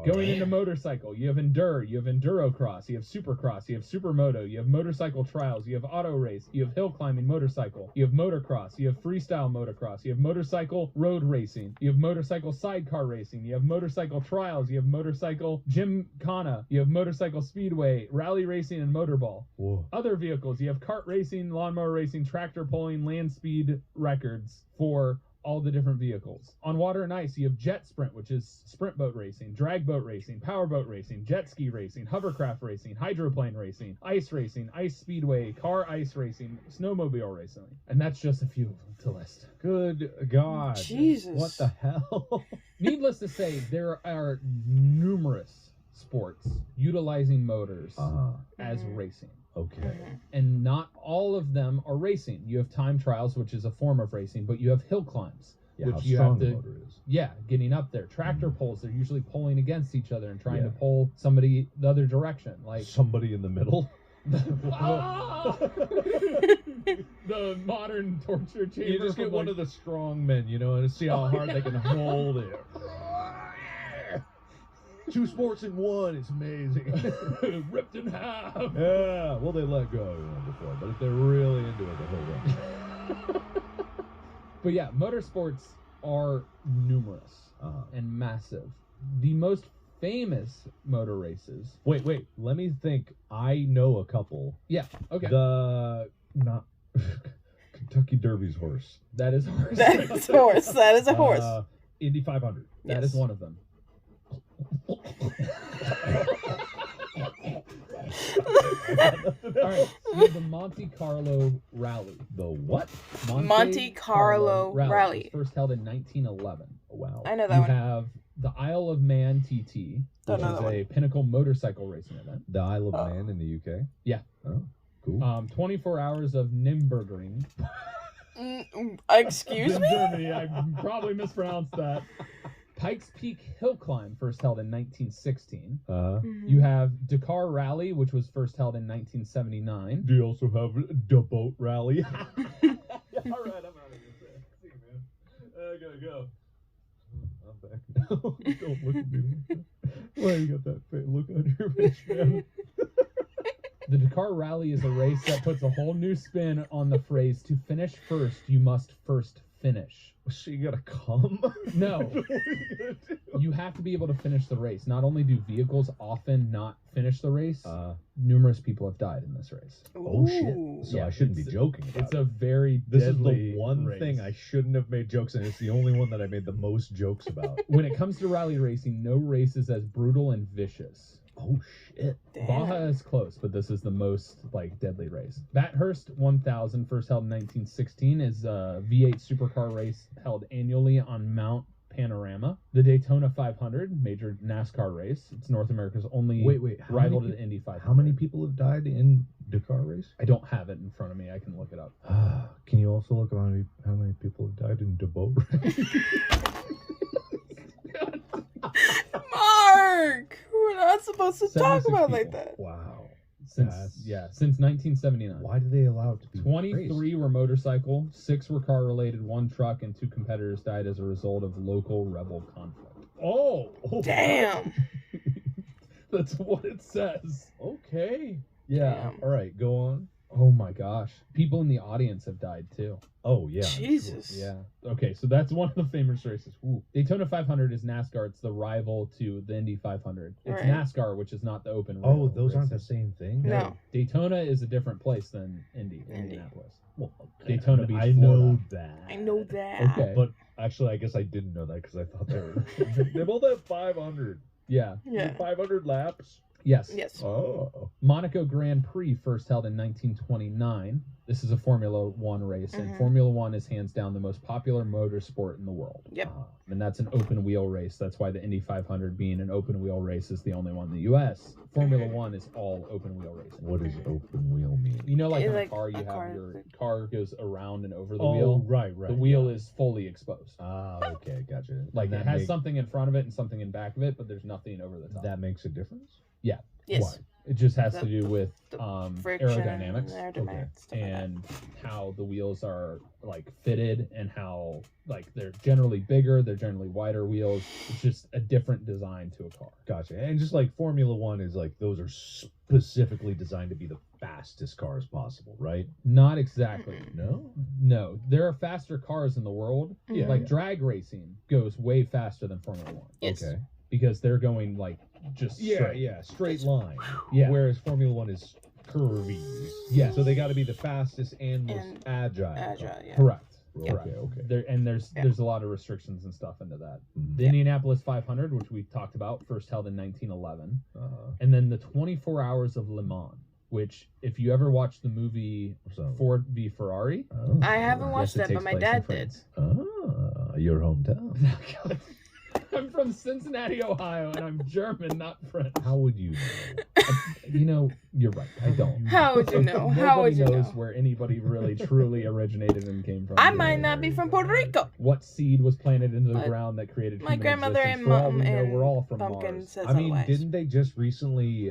Going into motorcycle, you have enduro, you have endurocross, you have supercross, you have supermoto, you have motorcycle trials, you have auto race, you have hill climbing motorcycle, you have motocross, you have freestyle motocross, you have motorcycle road racing, you have motorcycle sidecar racing, you have motorcycle trials, you have motorcycle gymkhana, you have motorcycle speedway, rally racing, and motorball. Whoa. Other vehicles, you have kart racing, lawnmower racing, tractor pulling, land speed records for all the different vehicles. On water and ice, you have jet sprint, which is sprint boat racing, drag boat racing, power boat racing, jet ski racing, hovercraft racing, hydroplane racing, ice speedway, car ice racing, snowmobile racing. And that's just a few to list. Good God. Jesus. What the hell? Needless to say, there are numerous sports utilizing motors as racing. Okay. And not all of them are racing. You have time trials, which is a form of racing, but you have hill climbs, Yeah, which how you strong have the to, motor is. getting up there. Tractor pulls, they're usually pulling against each other and trying to pull somebody the other direction. Like Somebody in the middle. the modern torture chamber. You just get one of the strong men, and see how hard they can hold it. 2 sports in 1, it's amazing. Ripped in half. Yeah, well, they let go before, but if they're really into it, they'll hold on. But yeah, motorsports are numerous and massive. The most famous motor races. Wait, let me think. I know a couple. Yeah, okay. Not Kentucky Derby's horse. That is a horse. That is a horse. That is a horse. Indy 500. That is one of them. All right, so you have the Monte Carlo Rally. The what? Monte Carlo Rally. It was first held in 1911. Oh, wow. I know that You one. have the Isle of Man TT, Don't which know is that a pinnacle motorcycle racing event. The Isle of Man in the UK? Yeah. Oh, cool. 24 hours of Nürburgring. Excuse In me? Germany, I probably mispronounced that. Pikes Peak Hill Climb, first held in 1916. You have Dakar Rally, which was first held in 1979. Do you also have the boat rally? All right, I'm out of here. See you, man. I gotta go. I'm back now. Don't look at me like that. Why you got that look on your face, man? The Dakar Rally is a race that puts a whole new spin on the phrase, to finish first, you must first finish. So you gotta come? No. What are you gonna do? You have to be able to finish the race. Not only do vehicles often not finish the race, numerous people have died in this race. Oh, shit. Ooh. So Yeah, I shouldn't be it's- joking about It's it. a very This is deadly the one race. thing I shouldn't have made jokes, and it's the only one that I made the most jokes about. When it comes to rally racing, no race is as brutal and vicious. Oh, shit. Baja is close, but this is the most deadly race. Bathurst 1000, first held in 1916, is a V8 supercar race held annually on Mount Panorama. The Daytona 500, major NASCAR race. It's North America's only Wait. rival to the Indy 500. How many people have died in Dakar race? I don't have it in front of me. I can look it up. Can you also look at how many people have died in the boat race? Mark! We're not supposed to talk 76 about it like people. that. Wow. Since 1979. Why do they allow it to be 23 were motorcycle, 6 were car related, 1 truck, and 2 competitors died as a result of local rebel conflict. Oh, Damn. That's what it says. Okay. Yeah. Damn. All right, go on. Oh my gosh. People in the audience have died too. Oh, yeah. I'm Jesus. Yeah. Okay, so that's one of the famous races. Ooh. Daytona 500 is NASCAR. It's the rival to the Indy 500. It's Right. NASCAR, which is not the open Sure. rail Oh, those aren't the races. same thing? No. Daytona is a different place than Indianapolis. Well, Daytona Beach, I know Florida. that. I know that. Okay. But actually, I guess I didn't know that because I thought they were. They both have 500. Yeah. Yeah. 500 laps. Yes. Yes. Oh. Monaco Grand Prix, first held in 1929. This is a Formula One race, and Formula One is hands down the most popular motorsport in the world. Yep. And that's an open wheel race. That's why the Indy 500 being an open wheel race is the only one in the U.S. Formula One is all open wheel racing. What does open wheel mean? You know, like in a like car, you a have car. your car goes around and over the Oh, wheel. right. The wheel is fully exposed. Ah, okay, gotcha. Like And it that has something in front of it and something in back of it, but there's nothing over the top. That makes a difference? Yes. Why? It just has The- to do with Friction aerodynamics. stuff like And how the wheels are like fitted and how like they're generally bigger, they're generally wider wheels. It's just a different design to a car. Gotcha. And just like Formula One is like, those are specifically designed to be the fastest cars possible, right? Not exactly. No? No, there are faster cars in the world. Yeah. Like drag racing goes way faster than Formula One Yes. Okay. because they're going like just straight. straight line. Yeah. Whereas Formula One is curvy. Yeah. So they got to be the fastest and most And agile. Agile, yeah. Correct. Okay, Correct. okay. There's a lot of restrictions and stuff into that. Mhm. The Indianapolis 500, which we talked about, first held in 1911, and then the 24 Hours of Le Mans, which if you ever watched the movie So- Ford v Ferrari, Oh. I haven't watched yes, it that, but takes my place in dad did. France. Your hometown. I'm from Cincinnati, Ohio, and I'm German, not French. How would you know? You know, you're right. I don't. How would you know? How would Nobody you knows know? where anybody really truly originated and came from. I might not be from Puerto Rico. What seed was planted into the But ground that created My human grandmother existence? and For all mom we know, and we're all from Pumpkin Mars. says I mean, otherwise. didn't they just recently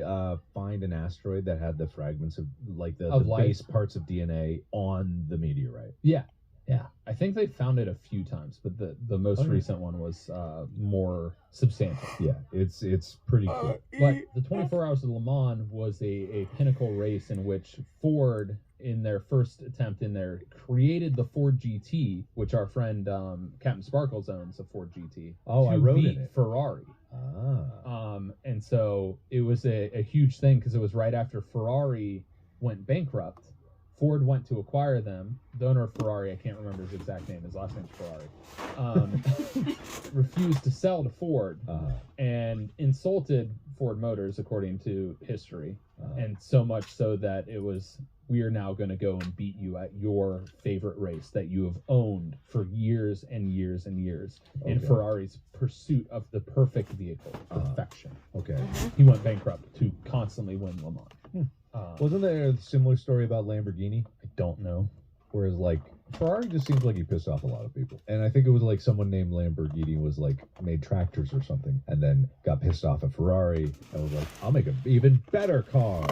find an asteroid that had the fragments of like the Of life? base parts of DNA on the meteorite? Yeah. Yeah. I think they found it a few times, but the most Oh, yeah. recent one was more substantial. Yeah, it's pretty cool. But the 24 Hours of Le Mans was a pinnacle race in which Ford, in their first attempt in there, created the Ford GT, which our friend Captain Sparkles owns a Ford GT. Oh, I to rode in beat it. Ferrari. And so it was a huge thing because it was right after Ferrari went bankrupt. Ford went to acquire them. The owner of Ferrari, I can't remember his exact name, his last name's Ferrari, refused to sell to Ford and insulted Ford Motors, according to history. And so much so that it was, we are now going to go and beat you at your favorite race that you have owned for years and years and years in Okay. Ferrari's pursuit of the perfect vehicle, perfection. Okay. He went bankrupt to constantly win Le Mans. Wasn't there a similar story about Lamborghini? I don't know. Whereas like Ferrari just seems like he pissed off a lot of people. And I think it was like someone named Lamborghini was like made tractors or something and then got pissed off at Ferrari and was like, I'll make an even better car.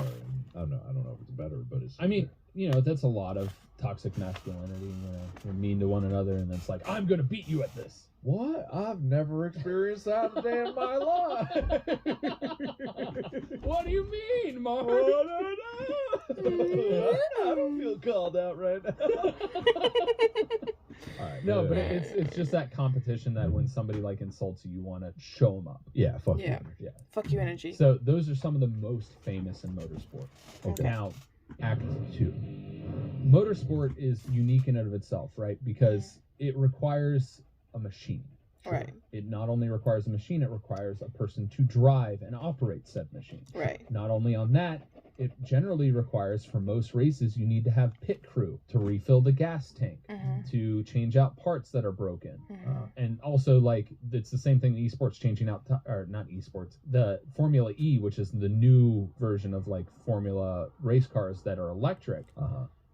And I don't know if it's better, but it's I mean, you know, that's a lot of toxic masculinity. You know, you're mean to one another, and it's like, I'm gonna beat you at this. what? I've never experienced that a day in my life. What do you mean, Mark? I don't feel called out right now. All right, No, but it's just that competition that when somebody like insults you, you want to show them up. yeah, fuck Yeah. you. Fuck you, energy. So those are some of the most famous in motorsport. Okay. Now, Act 2. Motorsport is unique in and of itself, right? Because it requires a machine. Right. It not only requires a machine, it requires a person to drive and operate said machine. Right. Not only on that, it generally requires, for most races, you need to have pit crew to refill the gas tank, Mhm. to change out parts that are broken. Mhm. And also, like, it's the same thing in esports, changing out, or not esports, the Formula E, which is the new version of, like, Formula race cars that are electric.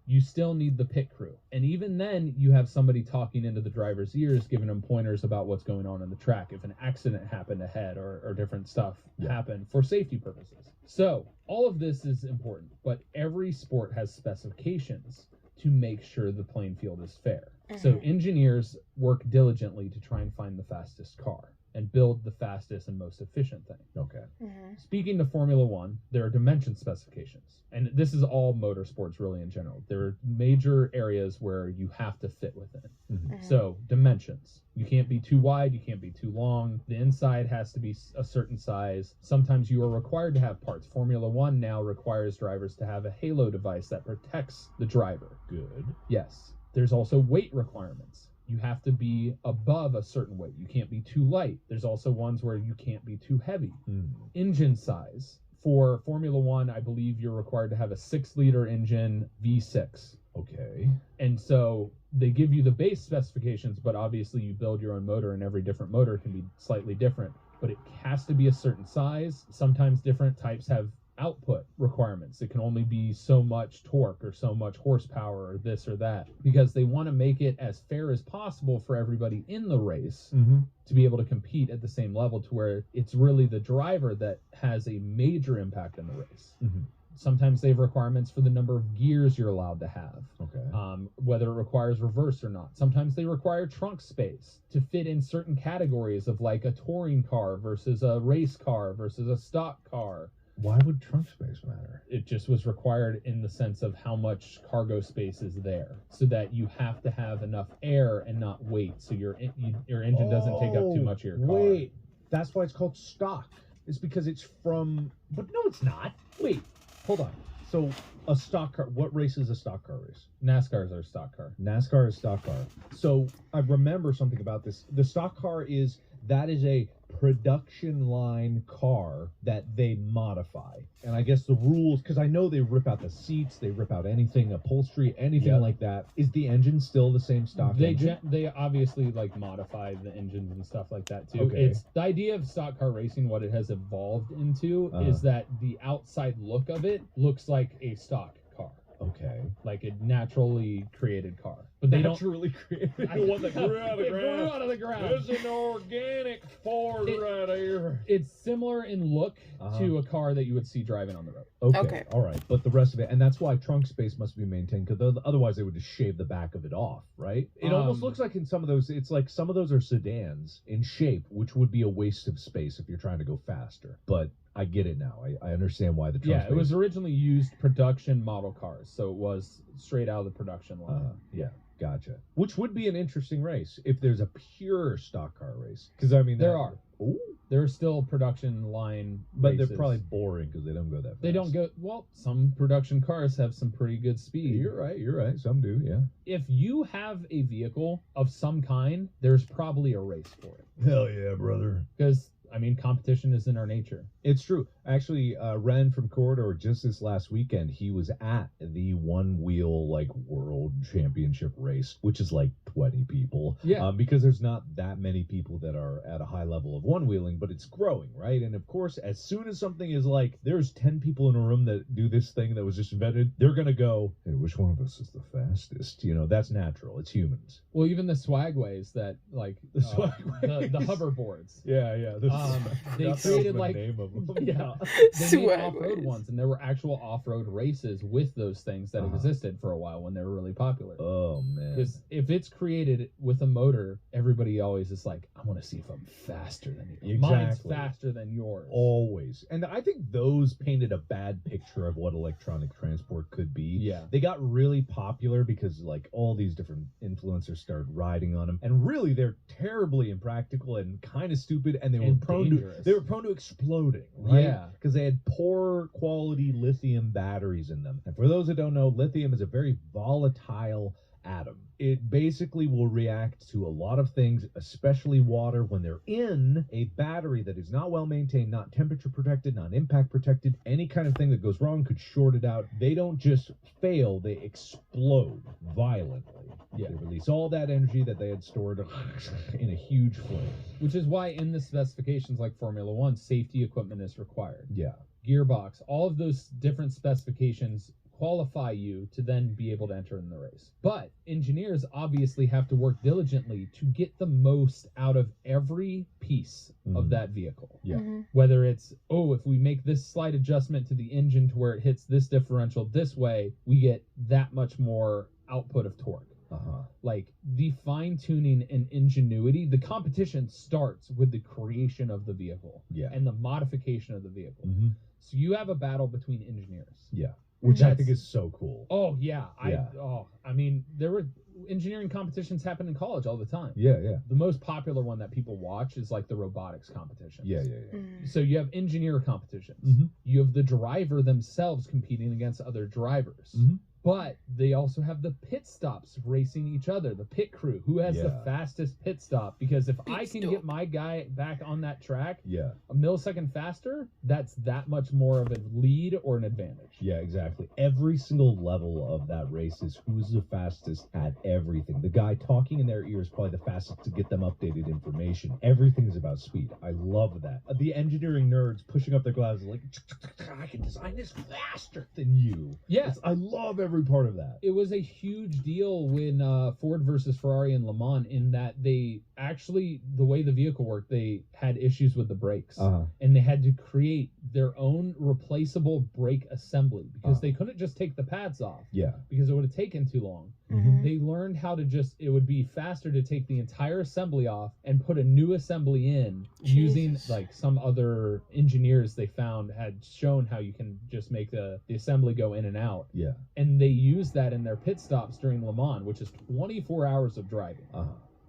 You still need the pit crew. And even then, you have somebody talking into the driver's ears, giving them pointers about what's going on in the track, if an accident happened ahead or different stuff happened for safety purposes. So, all of this is important, but every sport has specifications to make sure the playing field is fair. So, engineers work diligently to try and find the fastest car and build the fastest and most efficient thing. Okay. Mhm. Speaking to Formula One, there are dimension specifications. And this is all motorsports really in general. There are major areas where you have to fit within. Mhm. So, dimensions. You can't be too wide, you can't be too long. The inside has to be a certain size. Sometimes you are required to have parts. Formula One now requires drivers to have a halo device that protects the driver. Good. Yes. There's also weight requirements. You have to be above a certain weight. You can't be too light. There's also ones where you can't be too heavy. Engine size. For Formula One, I believe you're required to have a 6-liter engine V6. Okay. And so they give you the base specifications, but obviously you build your own motor, and every different motor can be slightly different. But it has to be a certain size. Sometimes different types have output requirements. It can only be so much torque or so much horsepower or this or that, because they want to make it as fair as possible for everybody in the race to be able to compete at the same level, to where it's really the driver that has a major impact in the race. Sometimes they have requirements for the number of gears you're allowed to have. Okay. Whether it requires reverse or not. Sometimes they require trunk space to fit in certain categories of, like, a touring car versus a race car versus a stock car. Why would trunk space matter? It just was required in the sense of how much cargo space is there, so that you have to have enough air and not weight, so your engine doesn't take up too much of your car. Wait, that's why it's called stock. It's because it's from... But no, it's not. Wait, hold on. So a stock car... What race is a stock car race? NASCAR's our stock car. NASCAR is stock car. So I remember something about this. The stock car is... That is a production line car that they modify. And I guess the rules, because I know they rip out the seats, they rip out anything, upholstery, anything like that. Is the engine still the same stock engine? They obviously, like, modify the engines and stuff like that too. Okay. It's the idea of stock car racing. What it has evolved into is that the outside look of it looks like a stock car. Okay. Like a naturally created car. But they naturally created. The one that grew out of the ground. It's an organic Ford right here. It's similar in look to a car that you would see driving on the road. Okay. All right. But the rest of it, and that's why trunk space must be maintained, because otherwise they would just shave the back of it off, right? It almost looks like in some of those, it's like some of those are sedans in shape, which would be a waste of space if you're trying to go faster. But I get it now. I understand why the trunk space. It was originally used production model cars, so it was straight out of the production line. Yeah. Gotcha. Which would be an interesting race if there's a pure stock car race. Because, I mean... There are. Ooh. There are still production line But races. They're probably boring because they don't go that fast. They don't go... Well, some production cars have some pretty good speed. You're right. Some do, yeah. If you have a vehicle of some kind, there's probably a race for it. Hell yeah, brother. Because... I mean, competition is in our nature. It's true. Actually, Ren from Corridor, just this last weekend, he was at the one-wheel, like, world championship race, which is like 20 people. Yeah. Because there's not that many people that are at a high level of one-wheeling, but it's growing, right? And, of course, as soon as something is like, there's 10 people in a room that do this thing that was just invented, they're going to go, hey, which one of us is the fastest? You know, that's natural. It's humans. Well, even the swagways that, like... The swagways. The hoverboards. Yeah. They created, like... the name of them. Yeah. They made off-road ones, and there were actual off-road races with those things that existed for a while when they were really popular. Oh, man. Because if it's created with a motor, everybody always is like, I want to see if I'm faster than you. Exactly. Mine's faster than yours. Always. And I think those painted a bad picture of what electronic transport could be. Yeah. They got really popular because, like, all these different influencers started riding on them. And really, they're terribly impractical and kind of stupid, and they were prone to exploding, right? Yeah. Because they had poor quality lithium batteries in them. And for those that don't know, lithium is a very volatile atom. It basically will react to a lot of things, especially water, when they're in a battery that is not well maintained, not temperature protected, not impact protected. Any kind of thing that goes wrong could short it out. They don't just fail, they explode violently. Yeah. They release all that energy that they had stored in a huge flame. Which is why in the specifications like Formula One, safety equipment is required. Yeah. Gearbox, all of those different specifications qualify you to then be able to enter in the race. But engineers obviously have to work diligently to get the most out of every piece of that vehicle. Yeah. Whether it's, if we make this slight adjustment to the engine to where it hits this differential this way, we get that much more output of torque. Like, the fine-tuning and ingenuity, the competition starts with the creation of the vehicle and the modification of the vehicle. So you have a battle between engineers. Yeah. Which I think is so cool. Oh, yeah. I mean, there were engineering competitions happen in college all the time. Yeah. The most popular one that people watch is like the robotics competitions. Yeah. So you have engineer competitions. You have the driver themselves competing against other drivers. But they also have the pit stops racing each other, the pit crew, who has the fastest pit stop. Because if I can get my guy back on that track a millisecond faster, that's that much more of a lead or an advantage. Yeah, exactly. Every single level of that race is who's the fastest at everything. The guy talking in their ear is probably the fastest to get them updated information. Everything is about speed. I love that. The engineering nerds pushing up their glasses like, I can design this faster than you. Yeah. I love every part of that. It was a huge deal when Ford versus Ferrari in Le Mans, in that they actually, the way the vehicle worked, they had issues with the brakes. And they had to create their own replaceable brake assembly because they couldn't just take the pads off. Yeah. Because it would have taken too long. They learned how to just, it would be faster to take the entire assembly off and put a new assembly in using like some other engineers they found had shown how you can just make the assembly go in and out. Yeah. And they used that in their pit stops during Le Mans, which is 24 hours of driving.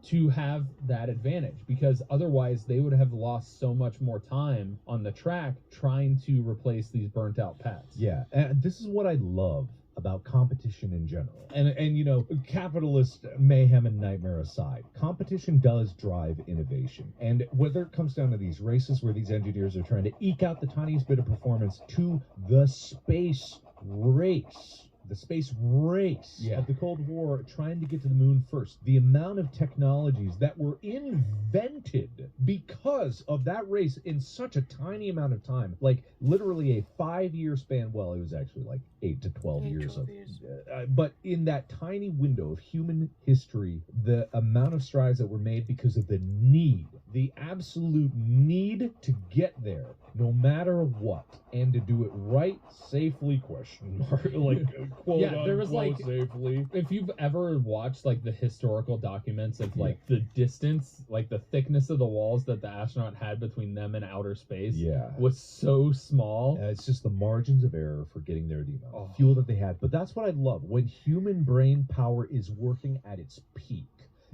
To have that advantage, because otherwise they would have lost so much more time on the track trying to replace these burnt out pads. Yeah, and this is what I love about competition in general. And you know, capitalist mayhem and nightmare aside, competition does drive innovation. And whether it comes down to these races where these engineers are trying to eke out the tiniest bit of performance to the space race. The space race of the Cold War, trying to get to the moon first. The amount of technologies that were invented because of that race in such a tiny amount of time, like literally a 5-year span. Well, it was actually like 8 to 12 years. But in that tiny window of human history, the amount of strides that were made because of the need, the absolute need to get there, no matter what, and to do it right, safely, question mark, like quote there was like safely. If you've ever watched like the historical documents of like the distance, like the thickness of the walls that the astronaut had between them and outer space was so small. It's just the margins of error for getting there, the amount of fuel that they had. But that's what I love, when human brain power is working at its peak.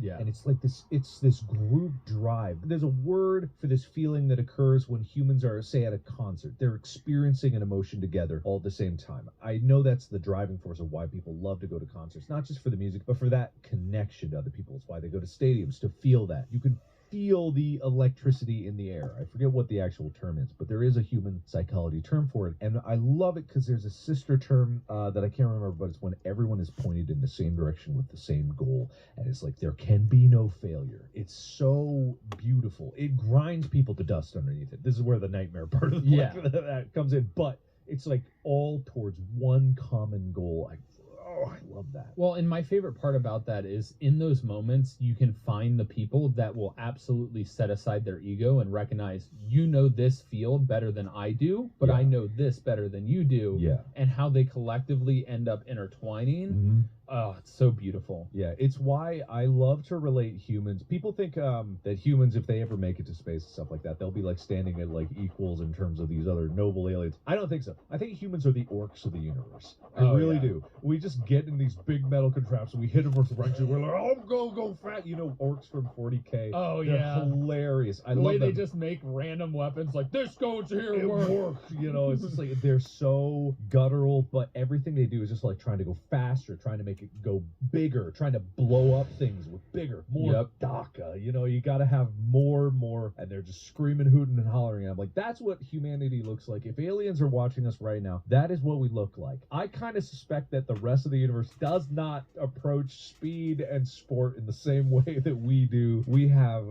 Yeah. And it's like this, it's this group drive. There's a word for this feeling that occurs when humans are, say, at a concert. They're experiencing an emotion together all at the same time. I know that's the driving force of why people love to go to concerts, not just for the music, but for that connection to other people. It's why they go to stadiums, to feel that. You can feel the electricity in the air. I forget what the actual term is, but there is a human psychology term for it. And I love it because there's a sister term that I can't remember, but it's when everyone is pointed in the same direction with the same goal. And it's like, there can be no failure. It's so beautiful. It grinds people to dust underneath it. This is where the nightmare part of that comes in. But it's like all towards one common goal. I love that. Well, and my favorite part about that is in those moments, you can find the people that will absolutely set aside their ego and recognize, you know this field better than I do, but I know this better than you do. Yeah. And how they collectively end up intertwining. Oh, it's so beautiful. Yeah, it's why I love to relate humans. People think that humans, if they ever make it to space and stuff like that, they'll be like standing at like equals in terms of these other noble aliens. I don't think so. I think humans are the orcs of the universe. I really do. We just get in these big metal contraptions, we hit them with wrenches, we're like, oh, go fat. You know, orcs from 40K. Oh, they're hilarious. I the love way them. They just make random weapons like, this goes here, it works. You know, it's just like, they're so guttural, but everything they do is just like trying to go faster, trying to make it go bigger, trying to blow up things with bigger, more DACA. You know, you got to have more, and they're just screaming, hooting, and hollering. And I'm like, that's what humanity looks like. If aliens are watching us right now, that is what we look like. I kind of suspect that the rest of the universe does not approach speed and sport in the same way that we do. We have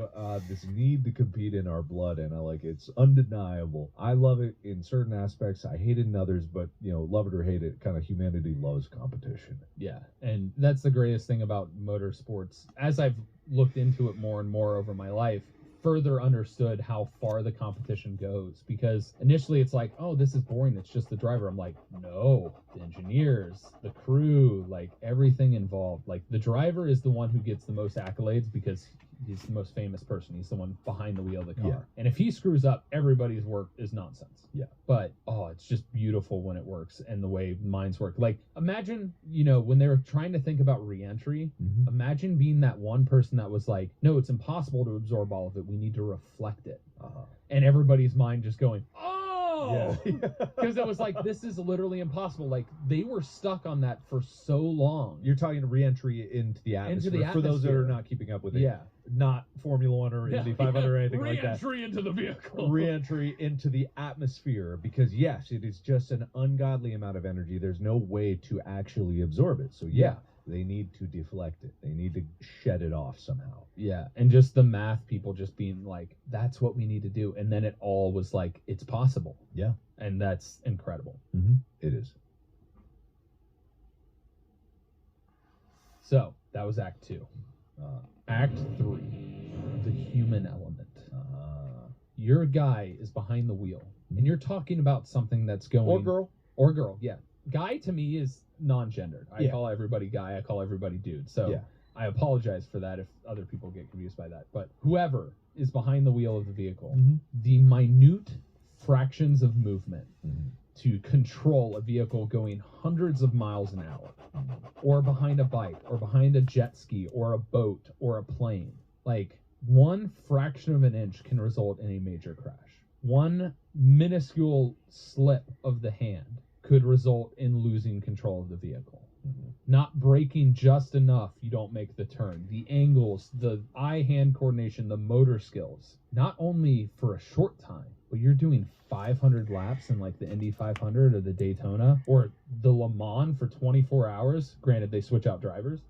this need to compete in our blood, and it's undeniable. I love it in certain aspects. I hate it in others, but, you know, love it or hate it, kind of humanity loves competition. Yeah, and that's the greatest thing about motorsports. As I've looked into it more and more over my life, further understood how far the competition goes, because initially it's like, oh, this is boring, it's just the driver. I'm like, no, the engineers, the crew, like everything involved. Like the driver is the one who gets the most accolades because he's the most famous person. He's the one behind the wheel of the car. Yeah. And if he screws up, everybody's work is nonsense. Yeah. But, it's just beautiful when it works and the way minds work. Like, imagine, you know, when they were trying to think about re-entry, imagine being that one person that was like, no, it's impossible to absorb all of it. We need to reflect it. And everybody's mind just going, oh, no, because it was like, this is literally impossible. Like, they were stuck on that for so long. You're talking re-entry into the atmosphere. For those that are not keeping up with it. Yeah. Not Formula One or Indy 500 or anything like that. Re-entry into the vehicle. Re-entry into the atmosphere, because yes, it is just an ungodly amount of energy. There's no way to actually absorb it. So yeah, they need to deflect it. They need to shed it off somehow. Yeah, and just the math people just being like, that's what we need to do. And then it all was like, it's possible. Yeah. And that's incredible. Mm-hmm. It is. So that was Act 2. Act 3, the human element. Your guy is behind the wheel, and you're talking about something that's going... Or girl, yeah. Guy to me is non-gendered. I call everybody guy, I call everybody dude. So I apologize for that if other people get confused by that. But whoever is behind the wheel of the vehicle, the minute fractions of movement to control a vehicle going hundreds of miles an hour, or behind a bike, or behind a jet ski, or a boat, or a plane. Like, one fraction of an inch can result in a major crash. One minuscule slip of the hand could result in losing control of the vehicle. Not braking just enough, you don't make the turn. The angles, the eye-hand coordination, the motor skills. Not only for a short time, but you're doing 500 laps in like the Indy 500 or the Daytona or the Le Mans for 24 hours. Granted, they switch out drivers.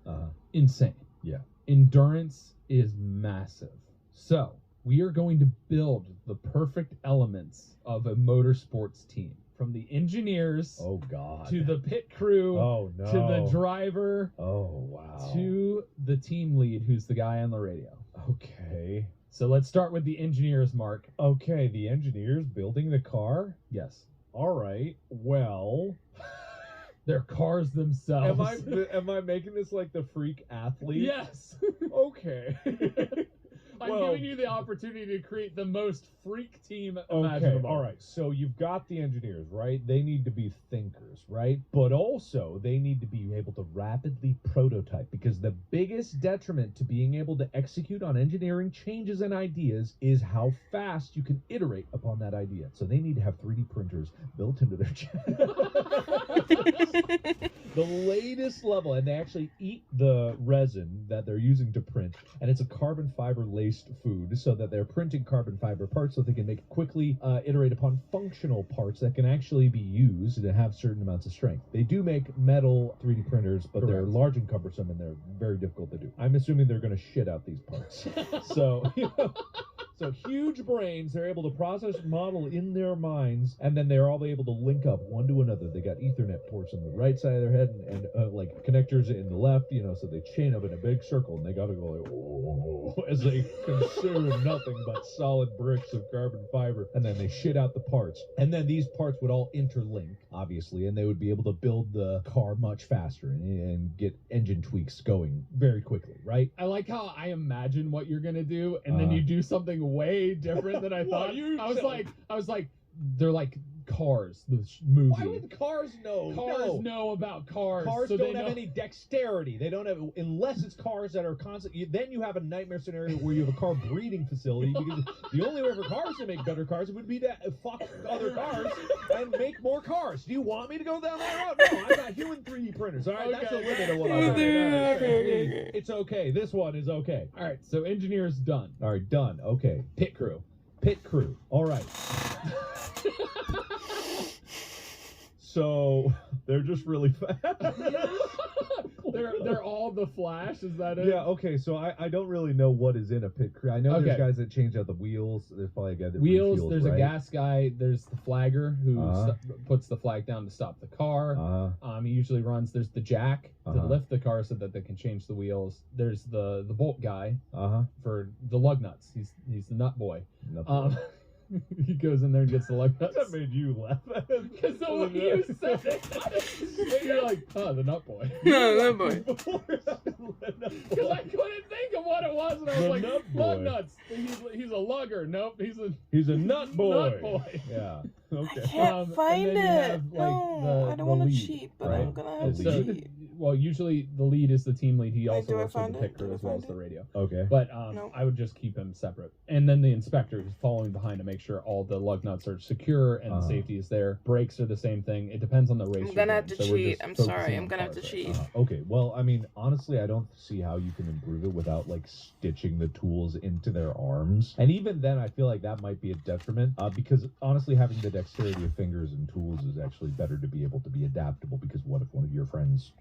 Insane. Yeah. Endurance is massive. So we are going to build the perfect elements of a motorsports team. From the engineers to the pit crew to the driver to the team lead, who's the guy on the radio. Okay. So let's start with the engineers, Mark. Okay, the engineers building the car? Yes. All right. Well, they're cars themselves. Am I making this like the freak athlete? Yes. Okay. I'm giving you the opportunity to create the most freak team imaginable. All right. So you've got the engineers, right? They need to be thinkers, right? But also they need to be able to rapidly prototype, because the biggest detriment to being able to execute on engineering changes and ideas is how fast you can iterate upon that idea. So they need to have 3D printers built into their the latest level, and they actually eat the resin that they're using to print, and it's a carbon fiber laced food, so that they're printing carbon fiber parts so they can quickly iterate upon functional parts that can actually be used and have certain amounts of strength. They do make metal 3D printers, but they're large and cumbersome, and they're very difficult to do. I'm assuming they're going to shit out these parts. So, so huge brains, they're able to process model in their minds, and then they're all able to link up one to another. They got Ethernet ports on the right side of their head and like connectors in the left, so they chain up in a big circle, and they got to go like, oh, as they consume nothing but solid bricks of carbon fiber, and then they shit out the parts. And then these parts would all interlink, obviously, and they would be able to build the car much faster and get engine tweaks going very quickly, right? I like how I imagine what you're gonna do, and then you do something way different than I thought. I was like, they're like Cars, the movie. Why would cars know? Cars know about cars. Cars so don't have any dexterity. They don't have, unless it's cars that are constant. Then you have a nightmare scenario where you have a car breeding facility, because the only way for cars to make better cars would be to fuck other cars and make more cars. Do you want me to go down that route? No, I got human 3D printers. All right, that's the limit of what I'm doing. It's okay. This one is okay. All right, so engineers done. All right, done. Okay. Pit crew. All right. So they're just really fast. they're all the Flash. Is that it? Yeah. Okay. So I don't really know what is in a pit crew. I know there's guys that change out the wheels. There's probably a guy that wheels. There's right? a gas guy. There's the flagger who puts the flag down to stop the car. He usually runs. There's the jack to lift the car so that they can change the wheels. There's the bolt guy for the lug nuts. He's the nut boy. He goes in there and gets the lug nuts. That made you laugh. Because the way you said it, you're like, oh, the nut boy. No, nut boy. Because I couldn't think of what it was, and I was like, lug nuts. He's a lugger. Nope, he's a nut boy. Nut boy. Yeah. Okay. I can't find it. No, I don't want to cheat, but I'm gonna have to cheat. well, usually the lead is the team lead. He Wait, also do I works with find the it? pit crew Do I as well find as the it? radio. Okay. But Nope. I would just keep him separate. And then the inspector is following behind to make sure all the lug nuts are secure and safety is there. Brakes are the same thing. It depends on the race. I'm gonna have you're to doing, so we're cheat. just I'm focusing sorry. on I'm gonna have to cars, cheat. right? Okay, well, I mean, honestly, I don't see how you can improve it without, like, stitching the tools into their arms. And even then, I feel like that might be a detriment, because, honestly, having the dexterity of fingers and tools is actually better to be able to be adaptable, because what if one of your friends'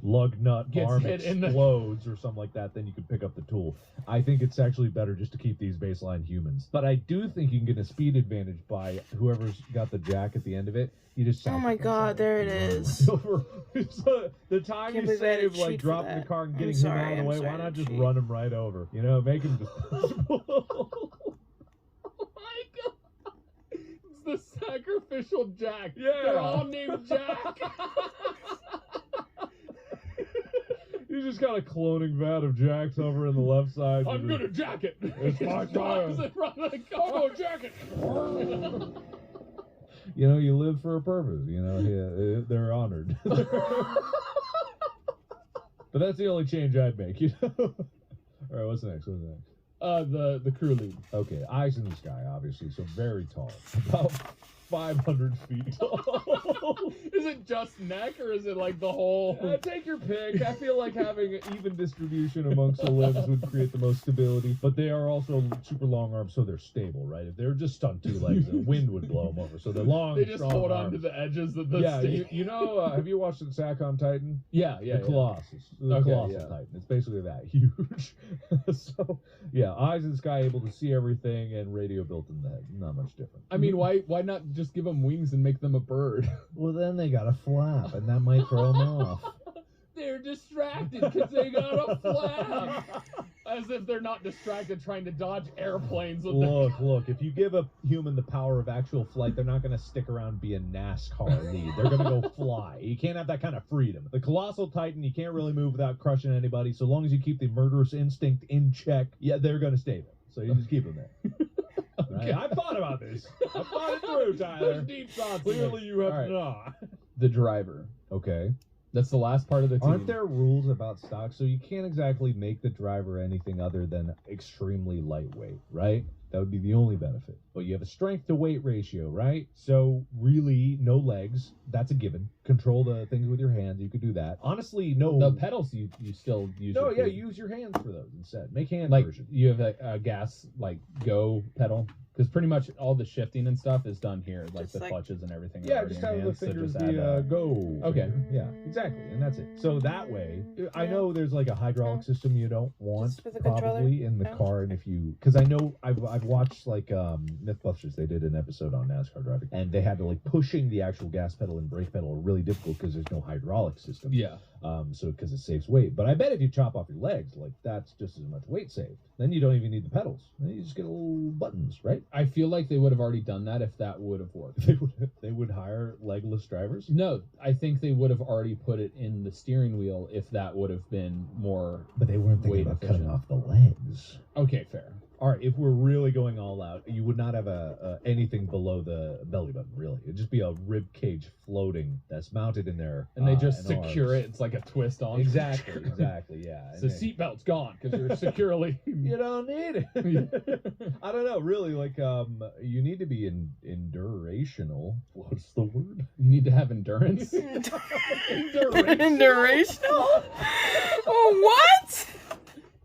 lug nut Gets arm hit in the- explodes or something like that, then you can pick up the tool. I think it's actually better just to keep these baseline humans. But I do think you can get a speed advantage by whoever's got the jack at the end of it. You just Oh my sacrifice God, it. there it You run is. over. So the time Can't you believe I had to save, like, cheat for dropping the that. car and I'm getting him sorry, out of the I'm way, sorry why to not just cheat. run him right over? You know, make him disposable. Oh my God! It's the sacrificial Jack. Yeah. They're all named Jack. You just got a cloning vat of Jacks over in the left side. I'm gonna jack it. It's my Drives time. in front of the car. Jack it. You know, you live for a purpose. You know, yeah, they're honored. But that's the only change I'd make. You know. All right, what's next? What's next? The crew lead. Okay, eyes in the sky, obviously, so very tall, about 500 feet tall. Is it just neck or is it like the whole? Take your pick. I feel like having an even distribution amongst the limbs would create the most stability, but they are also super long arms, so they're stable, right? If they were just on two legs, the wind would blow them over. So they're long. They just strong hold on arms. to the edges of the Yeah, stick. you know, have you watched Attack on Titan? Yeah. The Colossus. The Okay, Colossal yeah. Titan. It's basically that huge. So, yeah, eyes in the sky, able to see everything, and radio built in the head. Not much different. I mean, why not just give them wings and make them a bird? Well, then they gotta flap, and that might throw them off. They're distracted because they got a flap. As if they're not distracted trying to dodge airplanes with Look, if you give a human the power of actual flight, they're not going to stick around be a NASCAR lead. They're going to go fly. You can't have that kind of freedom. The Colossal Titan, you can't really move without crushing anybody. So long as you keep the murderous instinct in check, yeah, they're going to stay there. So you just keep them there. Right? I've thought about this. I've thought it through, Tyler. There's deep thoughts. Clearly you have All right. not. The driver. Okay. That's the last part of the team. Aren't there rules about stock? So you can't exactly make the driver anything other than extremely lightweight, right? That would be the only benefit. But you have a strength to weight ratio, right? So really, no legs. That's a given. Control the things with your hands. You could do that. Honestly, no. The pedals you still use. No, your yeah, feet. use your hands for those instead. Make hand like version. you have a gas like go pedal because pretty much all the shifting and stuff is done here, like Just the like- clutches and everything. are Yeah, already just in have the hands, so fingers just add, be go. Okay. finger. Yeah, exactly, and that's it. So that way, I know there's like a hydraulic system you don't want Just with the controller? probably in the No? car, and if you, because I know I've watched like Mythbusters. They did an episode on NASCAR driving, and they had to like pushing the actual gas pedal and brake pedal are really difficult because there's no hydraulic system. Yeah. So because it saves weight. But I bet if you chop off your legs, like that's just as much weight saved. Then you don't even need the pedals. Then you just get little buttons, right? I feel like they would have already done that if that would have worked. They would hire legless drivers. No, I think they would have already put it in the steering wheel if that would have been more. But they weren't thinking weight about cutting efficient. off the legs. Okay, fair. All right, if we're really going all out, you would not have a anything below the belly button, really. It'd just be a rib cage floating that's mounted in there. And they just and secure arms. it. It's like a twist on. Exactly, yeah. So And then- seatbelt's gone because you're securely. You don't need it. I don't know, really. Like, you need to be endurational. What's the word? You need to have endurance. Durational? Oh, what?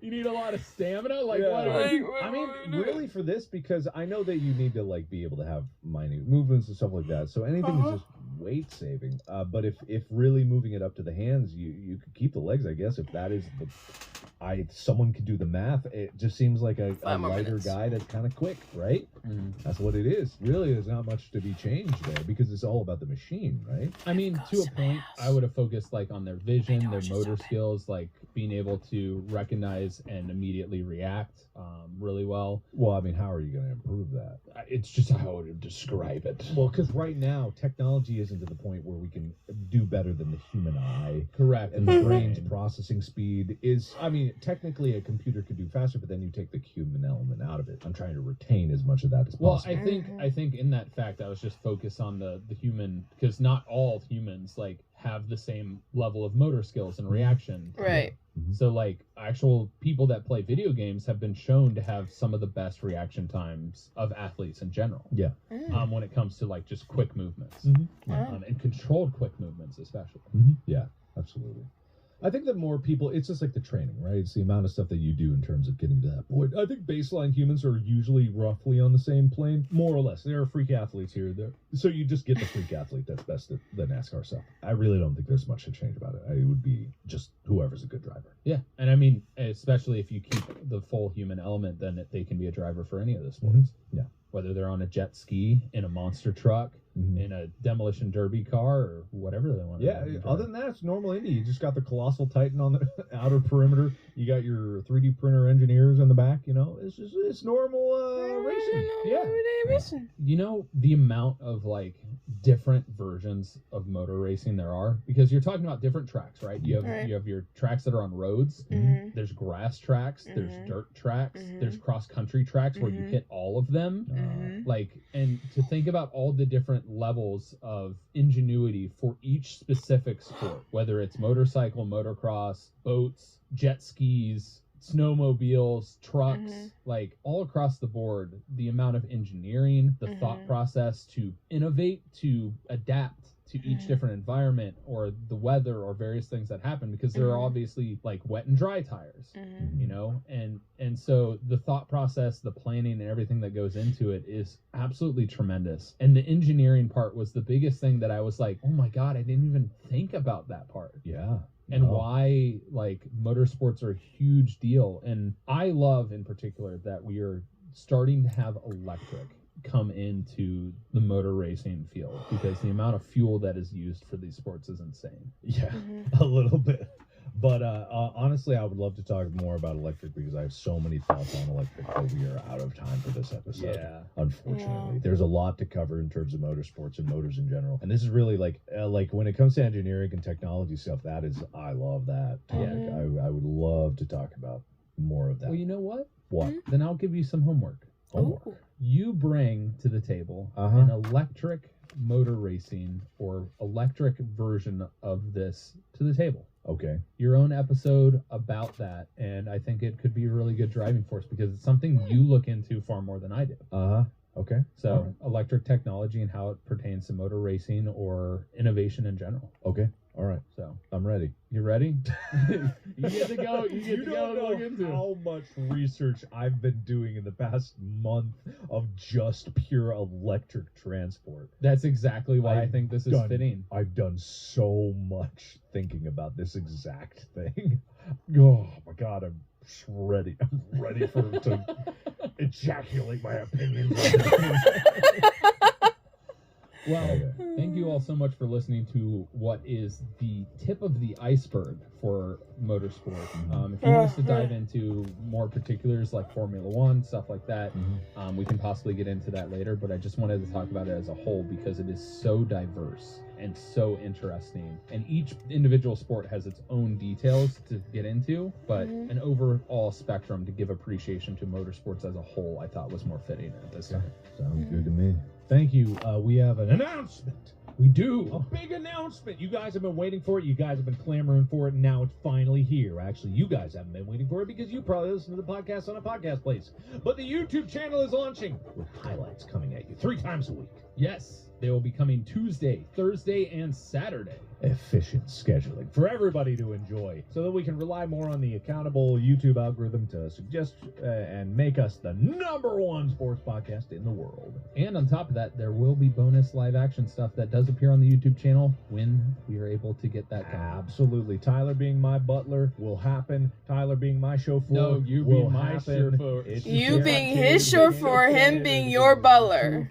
You need a lot of stamina. Like Yeah. what? Like, I mean, really for this, because I know that you need to like be able to have minute movements and stuff like that. So anything is just weight saving. But if really moving it up to the hands, you could keep the legs, I guess. If that is the, someone could do the math. It just seems like a 5 more lighter minutes. guy that's kind of quick, right? Mhm. That's what it is. Really, there's not much to be changed there because it's all about the machine, right? I mean, to a point, I would have focused like on their vision, their motor skills, like being able to recognize and immediately react really well. Well, I mean, how are you going to improve that? It's just how I would describe it. Well, because right now, technology isn't to the point where we can do better than the human eye. Correct. And the brain's processing speed is, I mean, technically a computer could do faster, but then you take the human element out of it. I'm trying to retain as much of that as Well, possible. I think in that fact, I was just focused on the human, because not all humans like have the same level of motor skills and reaction. Right. So like actual people that play video games have been shown to have some of the best reaction times of athletes in general. Yeah. When it comes to like just quick movements, and controlled quick movements especially. Yeah, absolutely. I think that more people, it's just like the training, right? It's the amount of stuff that you do in terms of getting to that point. I think baseline humans are usually roughly on the same plane, more or less. There are freak athletes here. So you just get the freak athlete that's best at the NASCAR stuff. I really don't think there's much to change about it. It would be just whoever's a good driver. Yeah, and I mean, especially if you keep the full human element, then they can be a driver for any of the sports. Yeah. Whether they're on a jet ski, in a monster truck, in a demolition derby car, or whatever they want. Yeah, other than that, it's normal Indy. You just got the colossal Titan on the outer perimeter. You got your 3D printer engineers in the back. You know, it's normal racing. Everyday racing. You know the amount of like different versions of motor racing there are, because you're talking about different tracks, right? You have your tracks that are on roads. There's grass tracks. There's dirt tracks. There's cross country tracks where you hit all of them. Like, and to think about all the different levels of ingenuity for each specific sport, whether it's motorcycle, motocross, boats, jet skis, snowmobiles, trucks, like all across the board, the amount of engineering, the thought process to innovate, to adapt to each different environment or the weather or various things that happen, because there are obviously like wet and dry tires, you know, and so the thought process, the planning and everything that goes into it is absolutely tremendous. And the engineering part was the biggest thing that I was like, oh my God, I didn't even think about that part. Yeah. And why like motorsports are a huge deal. And I love in particular that we are starting to have electric come into the motor racing field, because the amount of fuel that is used for these sports is insane. Yeah, a little bit. But honestly, I would love to talk more about electric, because I have so many thoughts on electric, but we are out of time for this episode. Yeah. Unfortunately. There's a lot to cover in terms of motorsports and motors in general. And this is really like when it comes to engineering and technology stuff, I love that topic. I would love to talk about more of that. Well, you know what? What? Then I'll give you some homework. Ooh. You bring to the table an electric motor racing or electric version of this to the table. Okay. Your own episode about that, and I think it could be a really good driving force, because it's something you look into far more than I do. Okay. So electric technology and how it pertains to motor racing or innovation in general. Okay. All right. So I'm ready. You ready? You get to go. You don't know look into how much research I've been doing in the past month of just pure electric transport. That's exactly why I think this is fitting. I've done so much thinking about this exact thing. Oh my God, I'm ready. I'm ready to ejaculate my opinions. Well, thank you all so much for listening to what is the tip of the iceberg for motorsport. If you want us to dive into more particulars like Formula One, stuff like that, we can possibly get into that later, but I just wanted to talk about it as a whole, because it is so diverse and so interesting. And each individual sport has its own details to get into, but an overall spectrum to give appreciation to motorsports as a whole, I thought was more fitting at this time. Sounds good to me. Thank you. We have an announcement. We do. A big announcement. You guys have been waiting for it. You guys have been clamoring for it, and now it's finally here. Actually, you guys haven't been waiting for it because you probably listen to the podcast on a podcast place. But the YouTube channel is launching with highlights coming at you 3 times a week. Yes, they will be coming Tuesday, Thursday, and Saturday. Efficient scheduling for everybody to enjoy, so that we can rely more on the accountable YouTube algorithm to suggest and make us the #1 sports podcast in the world. And on top of that, there will be bonus live action stuff that does appear on the YouTube channel when we are able to get that done. Absolutely. Tyler being my butler will happen. Tyler being my chauffeur. No, you will being my happen. chauffeur. You being his chauffeur, him being your butler.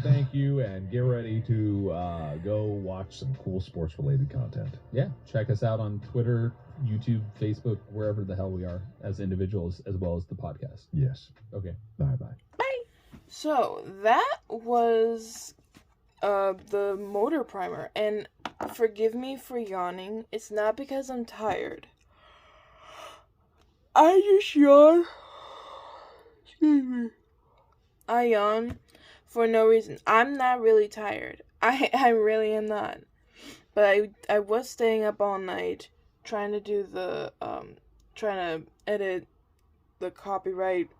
Thank you, and get ready to go watch some cool sports-related content. Yeah, check us out on Twitter, YouTube, Facebook, wherever the hell we are as individuals, as well as the podcast. Yes. Okay. Bye-bye. Bye. So that was the motor primer, and forgive me for yawning. It's not because I'm tired. I just yawn. Excuse me. I yawn for no reason. I'm not really tired. I really am not. But I was staying up all night trying to do trying to edit the copyright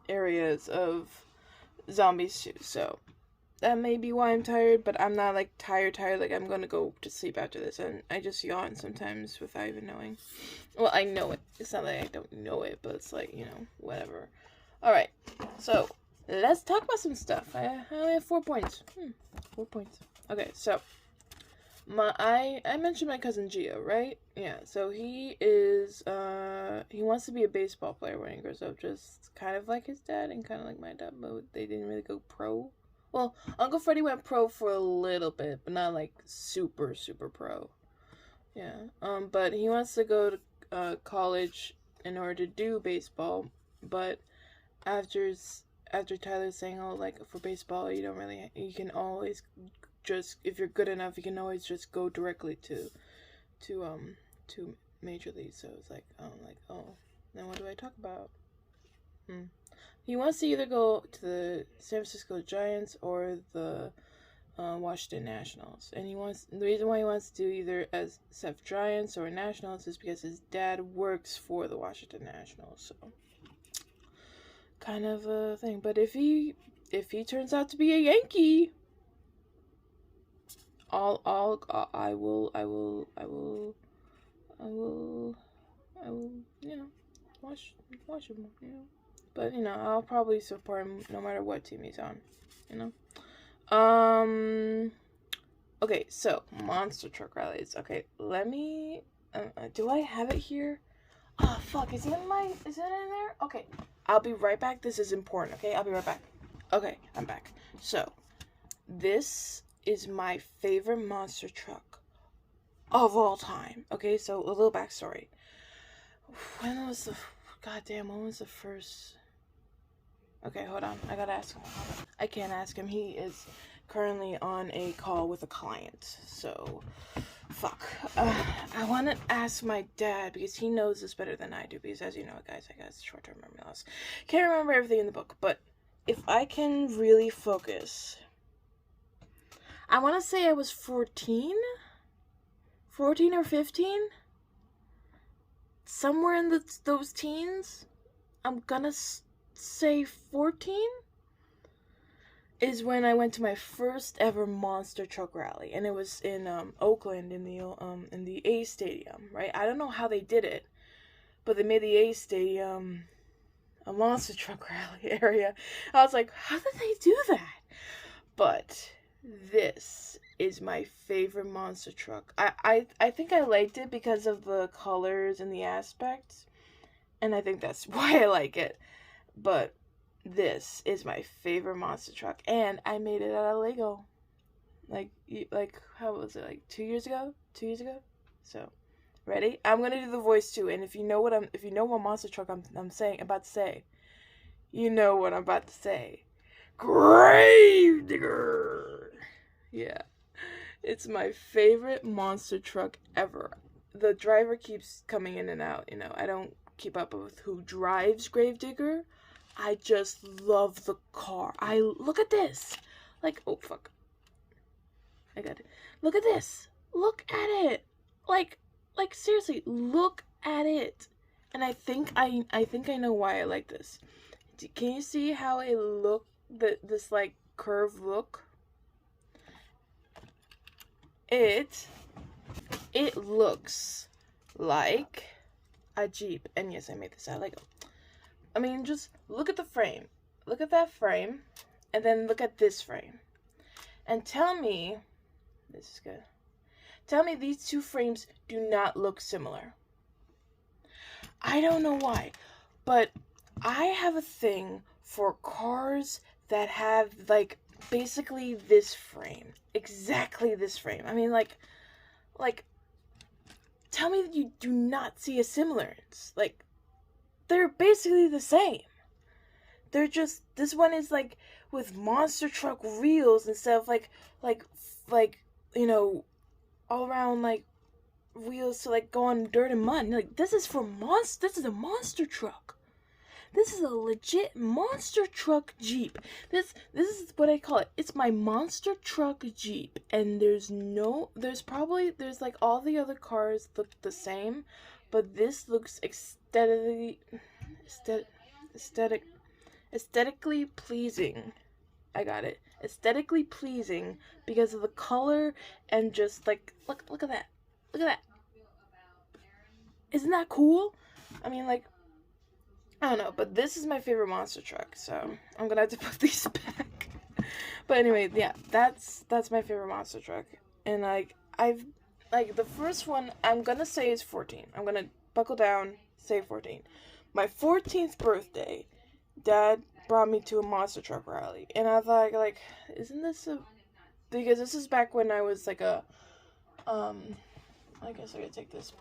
areas of Zombies 2. So that may be why I'm tired, but I'm not like tired, like I'm gonna go to sleep after this, and I just yawn sometimes without even knowing. Well, I know it. It's not like I don't know it, but it's like, whatever. Alright, so let's talk about some stuff. I only have 4 points. 4 points. Okay, so I mentioned my cousin Gio, right? Yeah, so he wants to be a baseball player when he grows up, just kind of like his dad and kind of like my dad, but they didn't really go pro. Well, Uncle Freddie went pro for a little bit, but not like super, super pro. Yeah. But he wants to go to college in order to do baseball, but after Tyler saying, oh, like for baseball, you can always just, if you're good enough, you can always just go directly to Major League. So it's like, oh, then what do I talk about? He wants to either go to the San Francisco Giants or the Washington Nationals, and the reason why he wants to do either as SF Giants or Nationals is because his dad works for the Washington Nationals, so kind of a thing. But if he turns out to be a Yankee, I will watch him, But I'll probably support him no matter what team he's on, Okay, so monster truck rallies. Okay, let me. Do I have it here? Oh fuck! Is it in there? Okay, I'll be right back. This is important. Okay, I'll be right back. Okay, I'm back. So, this is my favorite monster truck of all time. Okay, so a little backstory. When was the first? Okay, hold on. I gotta ask him. I can't ask him. He is currently on a call with a client. So, fuck. I want to ask my dad because he knows this better than I do. Because as you know, guys, I got short-term memory loss. Can't remember everything in the book. But if I can really focus, I want to say I was 14 or 15. Somewhere in those teens. I'm gonna say 14 is when I went to my first ever monster truck rally, and it was in Oakland in the A Stadium, right? I don't know how they did it, but they made the A Stadium a monster truck rally area. I was like, how did they do that? But this is my favorite monster truck. I think I liked it because of the colors and the aspects, and I think that's why I like it. But this is my favorite monster truck, and I made it out of Lego. Like how was it? Like 2 years ago? 2 years ago? So, ready? I'm gonna do the voice too, and if you know what monster truck I'm about to say, you know what I'm about to say. Gravedigger. Yeah, it's my favorite monster truck ever. The driver keeps coming in and out. I don't keep up with who drives Gravedigger. I just love the car. Look at this. Like, oh fuck. I got it. Look at this. Look at it. Like seriously, look at it. And I think I know why I like this. Can you see how it this like curved look? It looks like a Jeep. And yes, I made this out of Lego. I mean, just look at the frame. Look at that frame. And then look at this frame. And tell me, this is good. Tell me these two frames do not look similar. I don't know why. But I have a thing for cars that have, like, basically this frame. Exactly this frame. I mean, like, tell me that you do not see a semblance. Like, they're basically the same. They're just, this one is like with monster truck wheels instead of like all around like wheels to like go on dirt and mud. And, like, this is a monster truck. This is a legit monster truck Jeep. This is what I call it. It's my monster truck Jeep. And there's like all the other cars look the same, but this looks aesthetically pleasing. I got it. Aesthetically pleasing because of the color and just like look at that. Look at that. Isn't that cool? I mean, like, I don't know, but this is my favorite monster truck, so I'm gonna have to put these back. But anyway, yeah, that's my favorite monster truck. And the first one I'm gonna say is 14. I'm gonna buckle down, say 14. My 14th birthday, Dad brought me to a monster truck rally, and I thought, like, isn't this because this is back when I was like I guess I gotta take this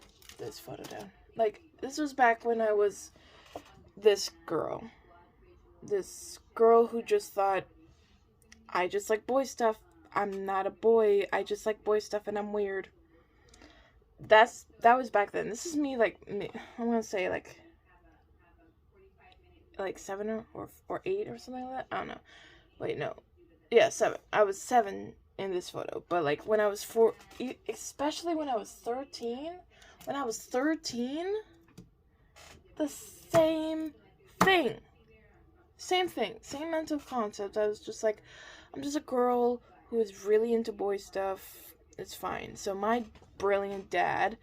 photo down. Like, this was back when I was this girl who just thought, I just like boy stuff. I'm not a boy. I just like boy stuff, and I'm weird. That was back then. This is me, I'm gonna say like 7 or 8 or something like that. I don't know. Wait, no. Yeah, 7. I was 7 in this photo. But like when I was 4, especially when I was 13. When I was 13, the same thing. Same thing. Same mental concept. I was just like, I'm just a girl who is really into boy stuff. It's fine. So my brilliant dad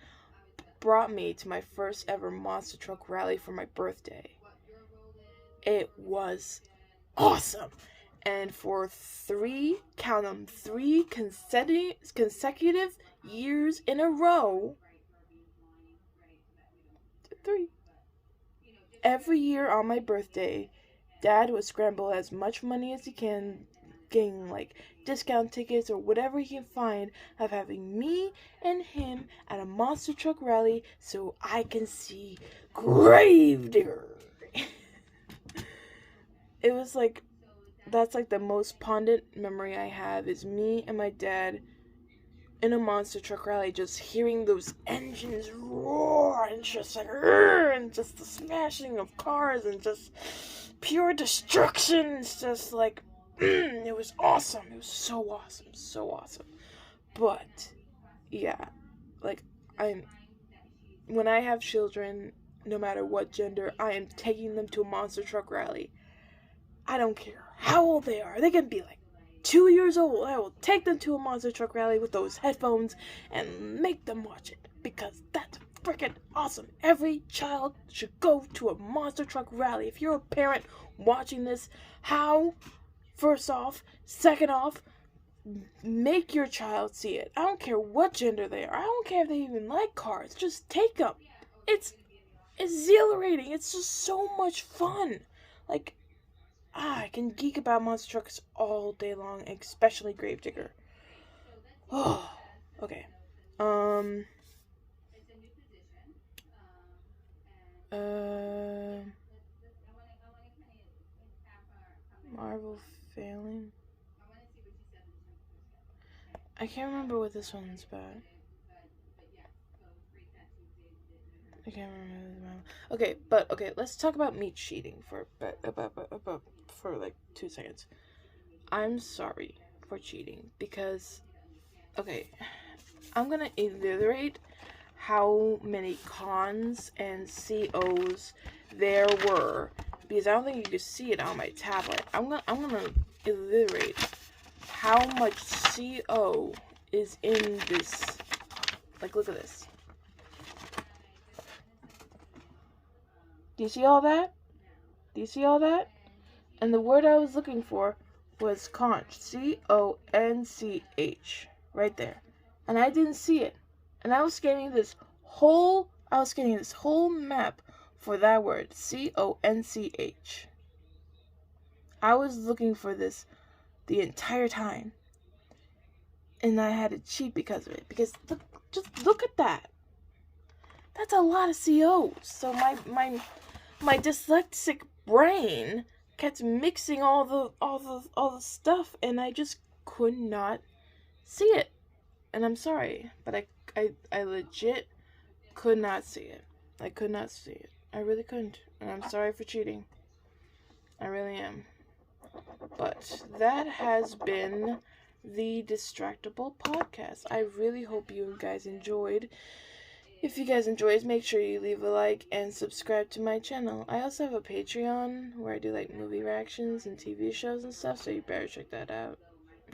brought me to my first ever monster truck rally for my birthday. It was awesome. And for 3 consecutive years in a row, 3. Every year on my birthday, Dad would scramble as much money as he can, getting like discount tickets or whatever he can find, of having me and him at a monster truck rally so I can see Gravedigger. It was like, that's like the most fondant memory I have, is me and my dad in a monster truck rally, just hearing those engines roar and just like, and just the smashing of cars and just pure destruction. It's just like, it was awesome. It was so awesome. So awesome. But, yeah, like, when I have children, no matter what gender, I am taking them to a monster truck rally. I don't care how old they are. They can be like 2 years old. I will take them to a monster truck rally with those headphones and make them watch it, because that's freaking awesome. Every child should go to a monster truck rally. If you're a parent watching this, first off, second off, make your child see it. I don't care what gender they are. I don't care if they even like cars. Just take them. It's exhilarating. It's just so much fun. Like, I can geek about monster trucks all day long, especially Gravedigger. Oh, okay. Marvel failing. I can't remember what this one's about. I can't remember. Okay, let's talk about me cheating for like 2 seconds. I'm sorry for cheating because, okay, I'm gonna enumerate how many cons and COs there were, because I don't think you can see it on my tablet. I'm gonna enumerate how much CO is in this. Like, look at this. Do you see all that? Do you see all that? And the word I was looking for was conch. CONCH. Right there. And I didn't see it. And I was scanning this whole map for that word. CONCH. I was looking for this the entire time. And I had to cheat because of it. Because just look at that. That's a lot of COs. So my dyslexic brain kept mixing all the stuff, and I just could not see it. And I'm sorry, but I legit could not see it. I could not see it. I really couldn't. And I'm sorry for cheating. I really am. But that has been the Distractible Podcast. I really hope you guys enjoyed. If you guys enjoyed, make sure you leave a like and subscribe to my channel. I also have a Patreon where I do like movie reactions and TV shows and stuff, so you better check that out,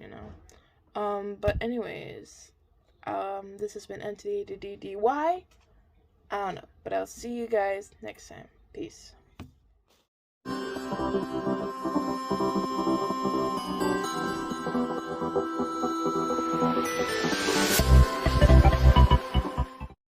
you know. But anyways, this has been M.A.D.D.Y. I don't know, but I'll see you guys next time. Peace.